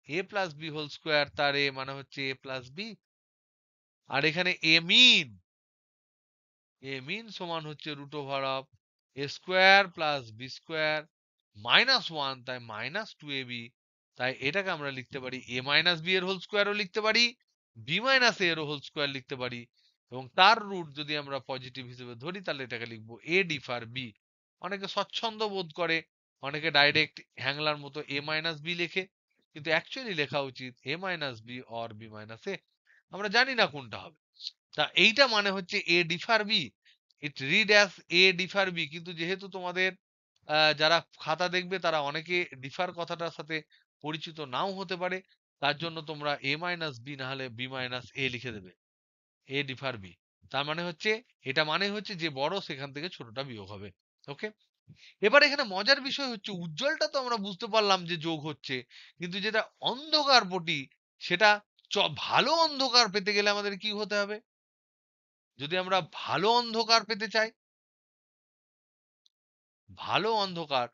a plus b whole square, তার a মানে হচ্ছে a প্লাস b। আর এখানে এ মিন সমান হচ্ছে √a² প্লাস b² -1, তাই -2ab। তাই এটাকে আমরা লিখতে পারি a মাইনাস b এর হোল স্কোয়ারও লিখতে পারি, b মাইনাস a এর হোল স্কোয়ার লিখতে পারি, এবং তার রুট যদি আমরা পজিটিভ হিসেবে ধরি তাহলে এটাকে লিখবো a ডিফার b। অনেকে স্বচ্ছন্দ বোধ করে, অনেকে ডাইরেক্ট হ্যাংলার মতো a মাইনাস b লেখে, কিন্তু অ্যাকচুয়ালি লেখা উচিত a minus b or b minus a। আমরা জানি না কোনটা হবে। তা এইটা মানে হচ্ছে A differ B, it read as A differ B. কিন্তু যেহেতু তোমাদের যারা খাতা দেখবে তারা অনেকে ডিফার কথাটার সাথে পরিচিত নাও হতে পারে, তার জন্য তোমরা এ মাইনাস বি না হলে বি মাইনাস এ লিখে দেবে, এ ডিফার বি। তার মানে হচ্ছে, এটা মানে হচ্ছে যে বড় সেখান থেকে ছোটটা বিয়োগ হবে। ওকে, এবার এখানে মজার বিষয় হচ্ছে উজ্জ্বলটা তো আমরা বুঝতে পারলাম যে যোগ হচ্ছে, কিন্তু যেটা অন্ধকার পটি সেটা, ভালো অন্ধকার পেতে গেলে আমাদের কি হতে হবে? যদি আমরা ভালো অন্ধকার পেতে চাই, ভালো অন্ধকার,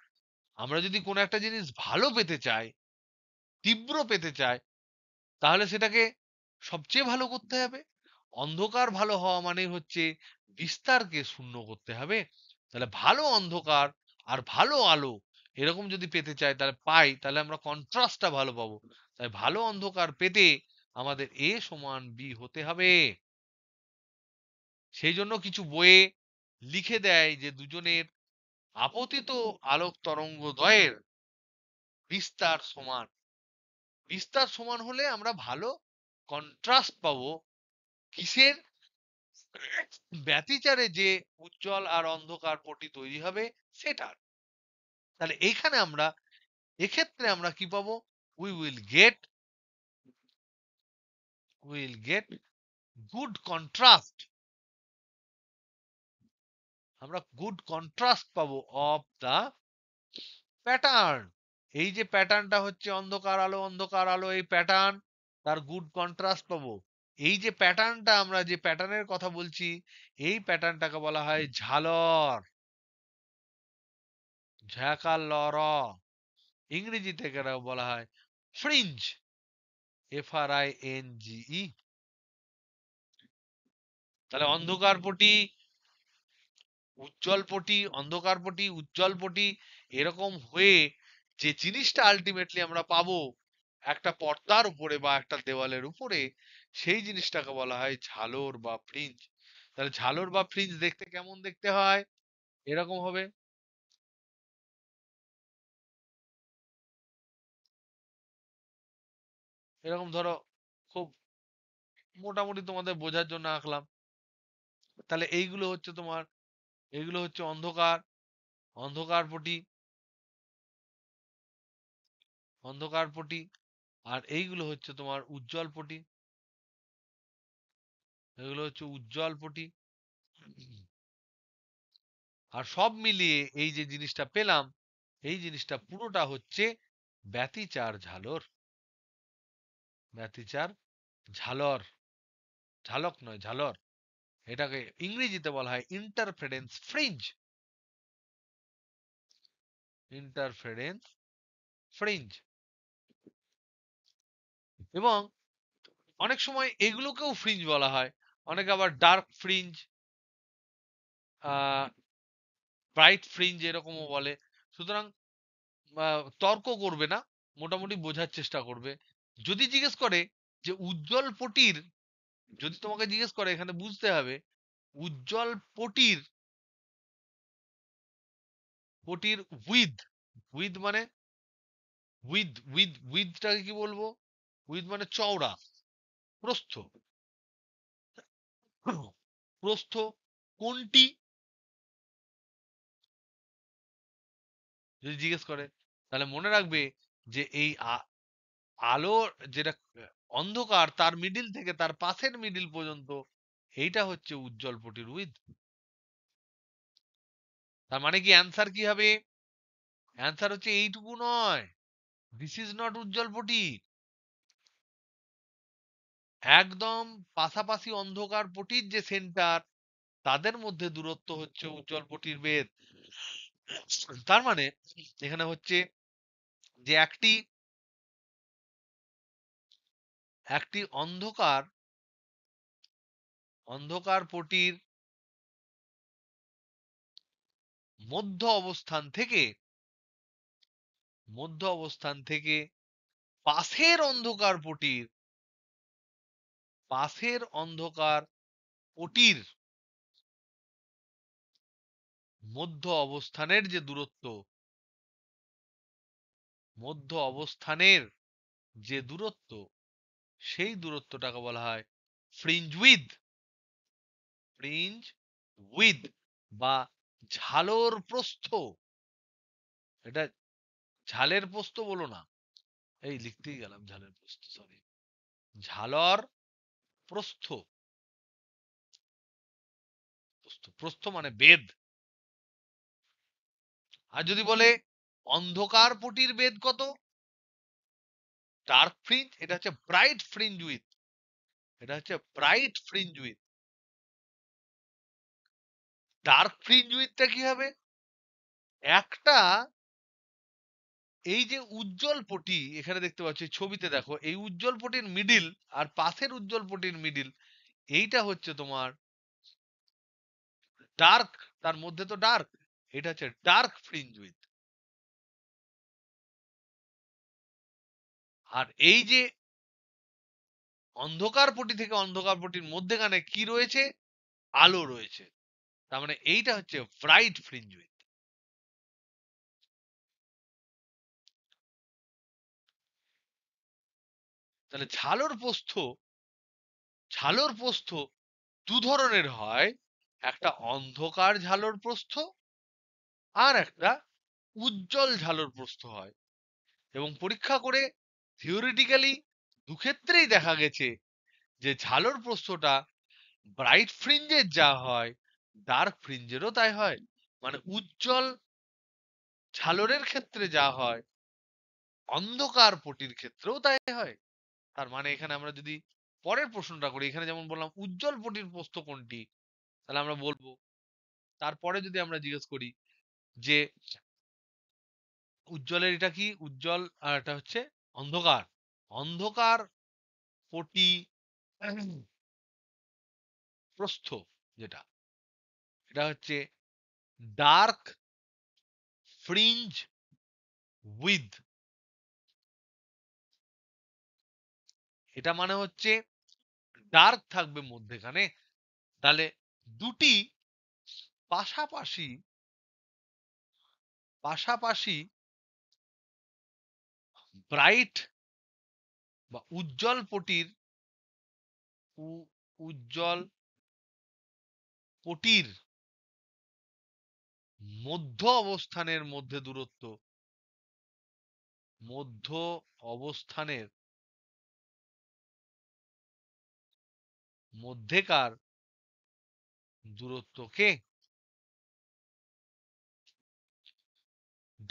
আমরা যদি কোনো একটা জিনিস ভালো পেতে চাই, তীব্র পেতে চাই, তাহলে সেটাকে সবচেয়ে ভালো করতে হবে। অন্ধকার ভালো হওয়া মানে হচ্ছে বিস্তারকে শূন্য করতে হবে। তাহলে ভালো অন্ধকার আর ভালো আলো এরকম যদি পেতে চাই তাহলে পাই, তাহলে আমরা কন্ট্রাস্টটা ভালো পাবো। তাই ভালো অন্ধকার পেতে আমাদের a সমান b হতে হবে। সেই জন্য কিছু বইয়ে লিখে দেয় যে দুজনের আপতিত আলোক তরঙ্গ দ্বয়ের বিস্তার সমান। বিস্তার সমান হলে আমরা ভালো কন্ট্রাস্ট পাবো কিসের? ব্যতিচারে যে উজ্জ্বল আর অন্ধকার পটি তৈরি হবে সেটার। তাহলে এইখানে আমরা এক্ষেত্রে আমরা কি পাবো? We will get good contrast. আমরা গুড কন্ট্রাস্ট পাবো অফ দা প্যাটার্ন। এই যে প্যাটার্নটা হচ্ছে অন্ধকার আলো এই প্যাটার্ন, তার গুড কন্ট্রাস্ট পাবো। এই যে প্যাটার্নটা, আমরা যে প্যাটার্নের কথা বলছি, এই প্যাটার্নটাকে বলা হয় ঝালর, ঝাঁকার। ইংরেজি থেকে বলা হয় ফ্রিঞ্জ, FRINGE। তাহলে অন্ধকার পটি, উজ্জ্বল পটি, অন্ধকার পটি, উজ্জ্বল পটি, এরকম হয়ে যে জিনিসটা আলটিমেটলি আমরা পাবো একটা পর্দার উপরে বা একটা দেওয়ালের উপরে, সেই জিনিসটাকে বলা হয় ঝালর বা ফ্রিঞ্জ। তাহলে ঝালর বা ফ্রিঞ্জ দেখতে কেমন দেখতে হয়? এরকম হবে। এরকম ধরো, খুব মোটামুটি তোমাদের বোঝার জন্য আঁকলাম। তাহলে এইগুলো হচ্ছে অন্ধকার, অন্ধকার পটি, অন্ধকার পটি। আর এইগুলো হচ্ছে তোমার উজ্জ্বল পটি, এগুলো হচ্ছে উজ্জ্বল পটি। আর সব মিলিয়ে এই যে জিনিসটা পেলাম, এই জিনিসটা পুরোটা হচ্ছে ব্যতিচার ঝালর, ব্যতিচার ঝালর, ঝালক নয় ঝালর। এটাকে ইংরেজিতে বলা হয় ইন্টারফারেন্স ফ্রিঞ্জ, ইন্টারফারেন্স ফ্রিঞ্জ। এবং অনেক সময় এগুলোকেও ফ্রিঞ্জ বলা হয়, অনেকে আবার ডার্ক ফ্রিঞ্জ, ব্রাইট ফ্রিঞ্জ এরকমও বলে। সুতরাং তর্ক করবে না, মোটামুটি বোঝার চেষ্টা করবে। যদি জিজ্ঞেস করে যে উজ্জ্বল পটির, যদি তোমাকে জিজ্ঞেস করে, এখানে বুঝতে হবে উজ্জ্বল পটির, পটির উইথ, উইথ মানে উইথটাকে কি বলবো? উইথ মানে চওড়া, প্রস্থ, প্রস্থ কোনটি, যদি জিজ্ঞেস করে, তাহলে মনে রাখবে যে এই আলো যেটা অন্ধকার, তার মিডিল থেকে তার পাশের মিডিল পর্যন্ত, এইটা হচ্ছে উজ্জ্বল পটির উইথ। তার মানে কি অ্যান্সার কি হবে? অ্যান্সার হচ্ছে এইটুকু নয়, দিস ইজ নট উজ্জ্বল পটি। একদম পাশাপাশি অন্ধকার পটির যে সেন্টার, তাদের মধ্যে দূরত্ব হচ্ছে উজ্জ্বল পটির বেধ। তার মানে এখানে হচ্ছে যে একটি একটি অন্ধকার, অন্ধকার পটির মধ্য অবস্থান থেকে, মধ্য অবস্থান থেকে পাশের অন্ধকার পটির, পাশের অন্ধকার পটির মধ্য অবস্থানের যে দূরত্ব, মধ্য অবস্থানের যে দূরত্ব, সেই দূরত্বটাকে বলা হয় ফ্রিঞ্জ উইথ, ফ্রিঞ্জ উইথ বা ঝালর প্রস্থ। এটা ঝালের প্রস্থ বলো না, এই লিখতেই গেলাম ঝালের প্রস্থ, সরি, ঝালর প্রস্থ, প্রস্থ, প্রস্থ মানে বেধ। আর যদি বলে অন্ধকার পটির বেধ কত, ডার্ক ফ্রিঞ্জ, এটা হচ্ছে ব্রাইট ফ্রিঞ্জ উইথ, এটা হচ্ছে bright fringe width. Dark fringe উইথটা কি হবে? একটা, এই যে উজ্জ্বল পটি এখানে দেখতে পাচ্ছ, ছবিতে দেখো, এই উজ্জ্বল পটির মিডিল আর পাশের উজ্জ্বল পটির মিডিল, এইটা হচ্ছে তোমার ডার্ক, তার মধ্যে তো ডার্ক, এটা হচ্ছে ডার্ক ফ্রিঞ্জ উইথ। আর এই যে অন্ধকার পটি থেকে অন্ধকার পটির মধ্যেখানে কি রয়েছে? আলো রয়েছে। তার মানে এইটা হচ্ছে ব্রাইট ফ্রিঞ্জ উইথ। তাহলে ঝালর প্রস্থ দু ধরনের হয়, একটা অন্ধকার ঝালর প্রস্থ আর একটা উজ্জ্বল ঝালর প্রস্থ হয়। এবং পরীক্ষা করে থিওরিটিক্যালি দুক্ষেত্রেই দেখা গেছে যে ঝালর প্রস্থটা ব্রাইট ফ্রিঞ্জের যা হয়, ডার্ক ফ্রিঞ্জেরও তাই হয়। মানে উজ্জ্বল ঝালরের ক্ষেত্রে যা হয়, অন্ধকার পটির ক্ষেত্রেও তাই হয়। তার মানে এখানে আমরা যদি পরের প্রশ্নটা করি, এখানে যেমন বললাম উজ্জ্বল পটির প্রস্থ কোনটি, তাহলে আমরা বলবো। তারপরে যদি আমরা জিজ্ঞেস করি যে উজ্জ্বলের এটা কি, উজ্জ্বল আর এটা হচ্ছে অন্ধকার, অন্ধকার পটি প্রস্থ যেটা, এটা হচ্ছে ডার্ক ফ্রিঞ্জ উইথ। এটা মানে হচ্ছে ডার্ক থাকবে মধ্যেখানে, তাহলে দুটি পাশাপাশি পাশাপাশি ব্রাইট বা উজ্জ্বল পটির উজ্জ্বল পটির মধ্য অবস্থানের মধ্যে দূরত্ব, মধ্য অবস্থানের মধ্যেকার দূরত্বকে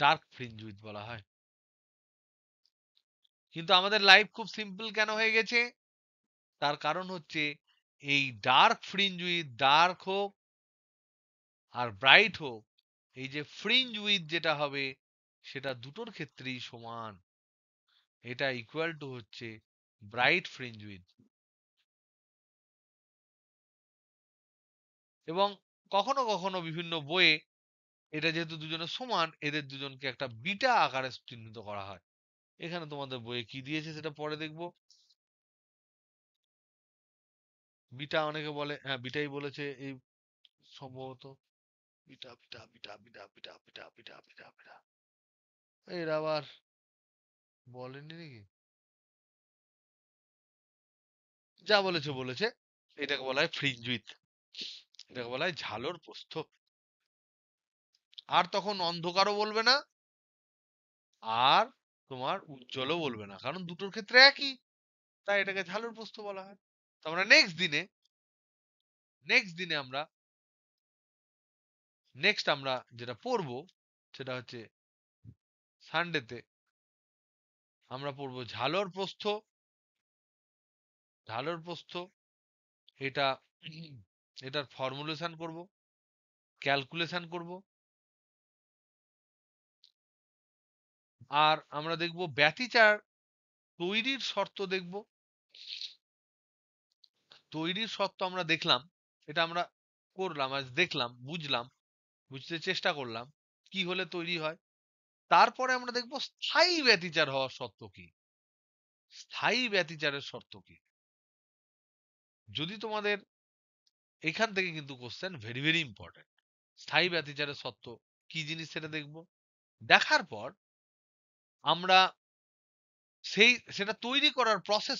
ডার্ক ফ্রিঞ্জ উইথ বলা হয়। কিন্তু আমাদের লাইফ খুব সিম্পল কেন হয়ে গেছে? তার কারণ হচ্ছে এই ডার্ক ফ্রিঞ্জ উইথ, ডার্ক হোক আর ব্রাইট হোক, এই যে ফ্রিঞ্জ উইথ যেটা হবে সেটা দুটোর ক্ষেত্রেই সমান, এটা ইকুয়াল টু হচ্ছে ব্রাইট ফ্রিঞ্জ উইথ। এবং কখনো কখনো বিভিন্ন বইয়ে এটা যেহেতু দুজনের সমান, এদের দুজনকে একটা বিটা আকারে চিহ্নিত করা হয়। এখানে তোমাদের বইয়ে কি দিয়েছে সেটা পরে দেখবো। বিটা অনেকে বলে, হ্যাঁ বিটাই বলেছে এই সম্ভবত। Beta beta beta beta beta beta beta beta beta, এর আবার বলেনি নাকি? যা বলেছে বলেছে, এটাকে বলা হয় ফ্রিঞ্জ উইথ, এটাকে বলা হয় ঝালর প্রস্থ। আর তখন অন্ধকারও বলবে না, আর তোমার উজ্জ্বলও বলবে না, কারণ দুটোর ক্ষেত্রে একই, তাই এটাকে ঝালর প্রস্থ বলা হয়। তো আমরা নেক্সট দিনে আমরা যেটা পড়বো সেটা হচ্ছে সানডেতে আমরা পড়বো ঝালর প্রস্থ। এটা এটার ফর্মুলেশন করব, ক্যালকুলেশন করব, আর আমরা দেখব ব্যতিচার তৈরির শর্ত দেখব। তৈরির শর্ত আমরা দেখলাম, এটা আমরা করলাম, আজ দেখলাম, বুঝলাম, বুঝতে চেষ্টা করলাম কি হলে তৈরি হয়। তারপরে আমরা দেখব স্থায়ী ব্যতিচার হওয়ার শর্ত কি, স্থায়ী ব্যতিচারের শর্ত কি। যদি তোমাদের এখান থেকে কিন্তু কোশ্চেন ভেরি ভেরি ইম্পর্টেন্ট। স্থায়ী ব্যতিচারের শর্ত কি জিনিস সেটা দেখব, দেখার পর আমরা সেটা তৈরি করার প্রসেস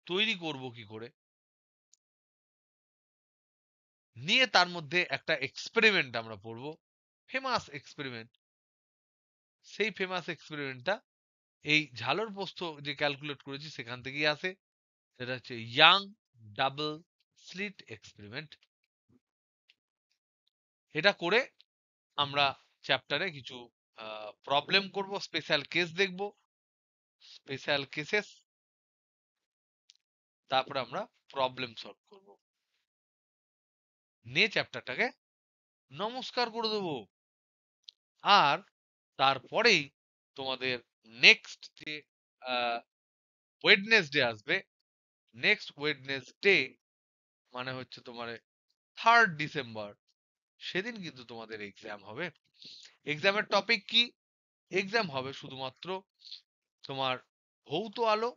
তৈরি করব কি করে, নিয়ে তার মধ্যে একটা এক্সপেরিমেন্ট আমরা পড়ব, ফেমাস এক্সপেরিমেন্ট। সেই ফেমাস এক্সপেরিমেন্টটা এই ঝালর প্রস্থ যে ক্যালকুলেট করেছি সেখান থেকেই আসে, সেটা হচ্ছে ইয়াং ডাবল স্লিট এক্সপেরিমেন্ট। এটা করে আমরা চ্যাপ্টারে কিছু প্রবলেম করব, স্পেশাল কেস দেখব, স্পেশাল কেসেস, তারপরে আমরা প্রবলেম সলভ করব, নিয়ে চ্যাপ্টারটাকে নমস্কার করে দেবো। আর তারপরেই তোমাদের নেক্সট যে ওয়েডনেসডে আসবে, নেক্সট ওয়েডনেসডে মানে হচ্ছে তোমার 3rd ডিসেম্বর, সেদিন কিন্তু তোমাদের এক্সাম হবে। এক্সামের টপিক কি? এক্সাম হবে শুধুমাত্র তোমার ভৌত আলো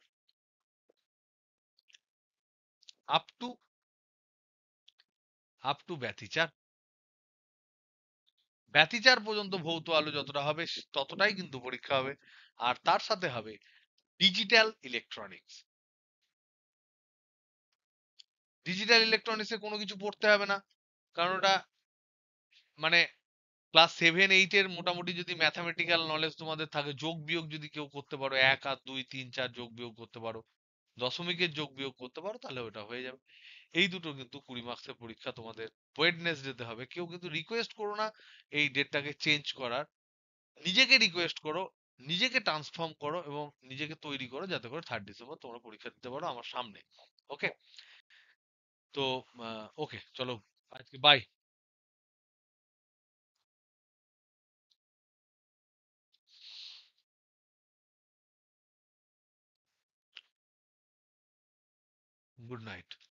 আপ টু আপ টু ব্যতিচার। ব্যতিচার পর্যন্ত ভৌত আলো যতটা হবে ততটাই কিন্তু পরীক্ষা হবে। আর তার সাথে হবে ডিজিটাল ইলেকট্রনিক্স। ডিজিটাল ইলেকট্রনিক্সে কোনো কিছু পড়তে হবে না, কারণ ওটা মানে ক্লাস 7 8 এর মোটামুটি যদি ম্যাথামেটিক্যাল নলেজ তোমাদের থাকে, যোগ বিয়োগ যদি কেউ করতে পারো, 1 আর 2 3 4 যোগ বিয়োগ করতে পারো, দশমিকের যোগ বিয়োগ করতে পারো, তাহলে ওটা হয়ে যাবে। এই দুটো কিন্তু 20 মার্কসের পরীক্ষা তোমাদের ওয়েডনেসডেতে হবে। কেউ কিন্তু রিকোয়েস্ট করো না এই ডেটটাকে চেঞ্জ করার। নিজেকে রিকোয়েস্ট করো, নিজেকে ট্রান্সফর্ম করো এবং নিজেকে তৈরি করো যাতে করে 3rd ডিসেম্বর তোমরা পরীক্ষা দিতে পারো আমার সামনে। ওকে, তো ওকে চলো, আজকে বাই। Good night.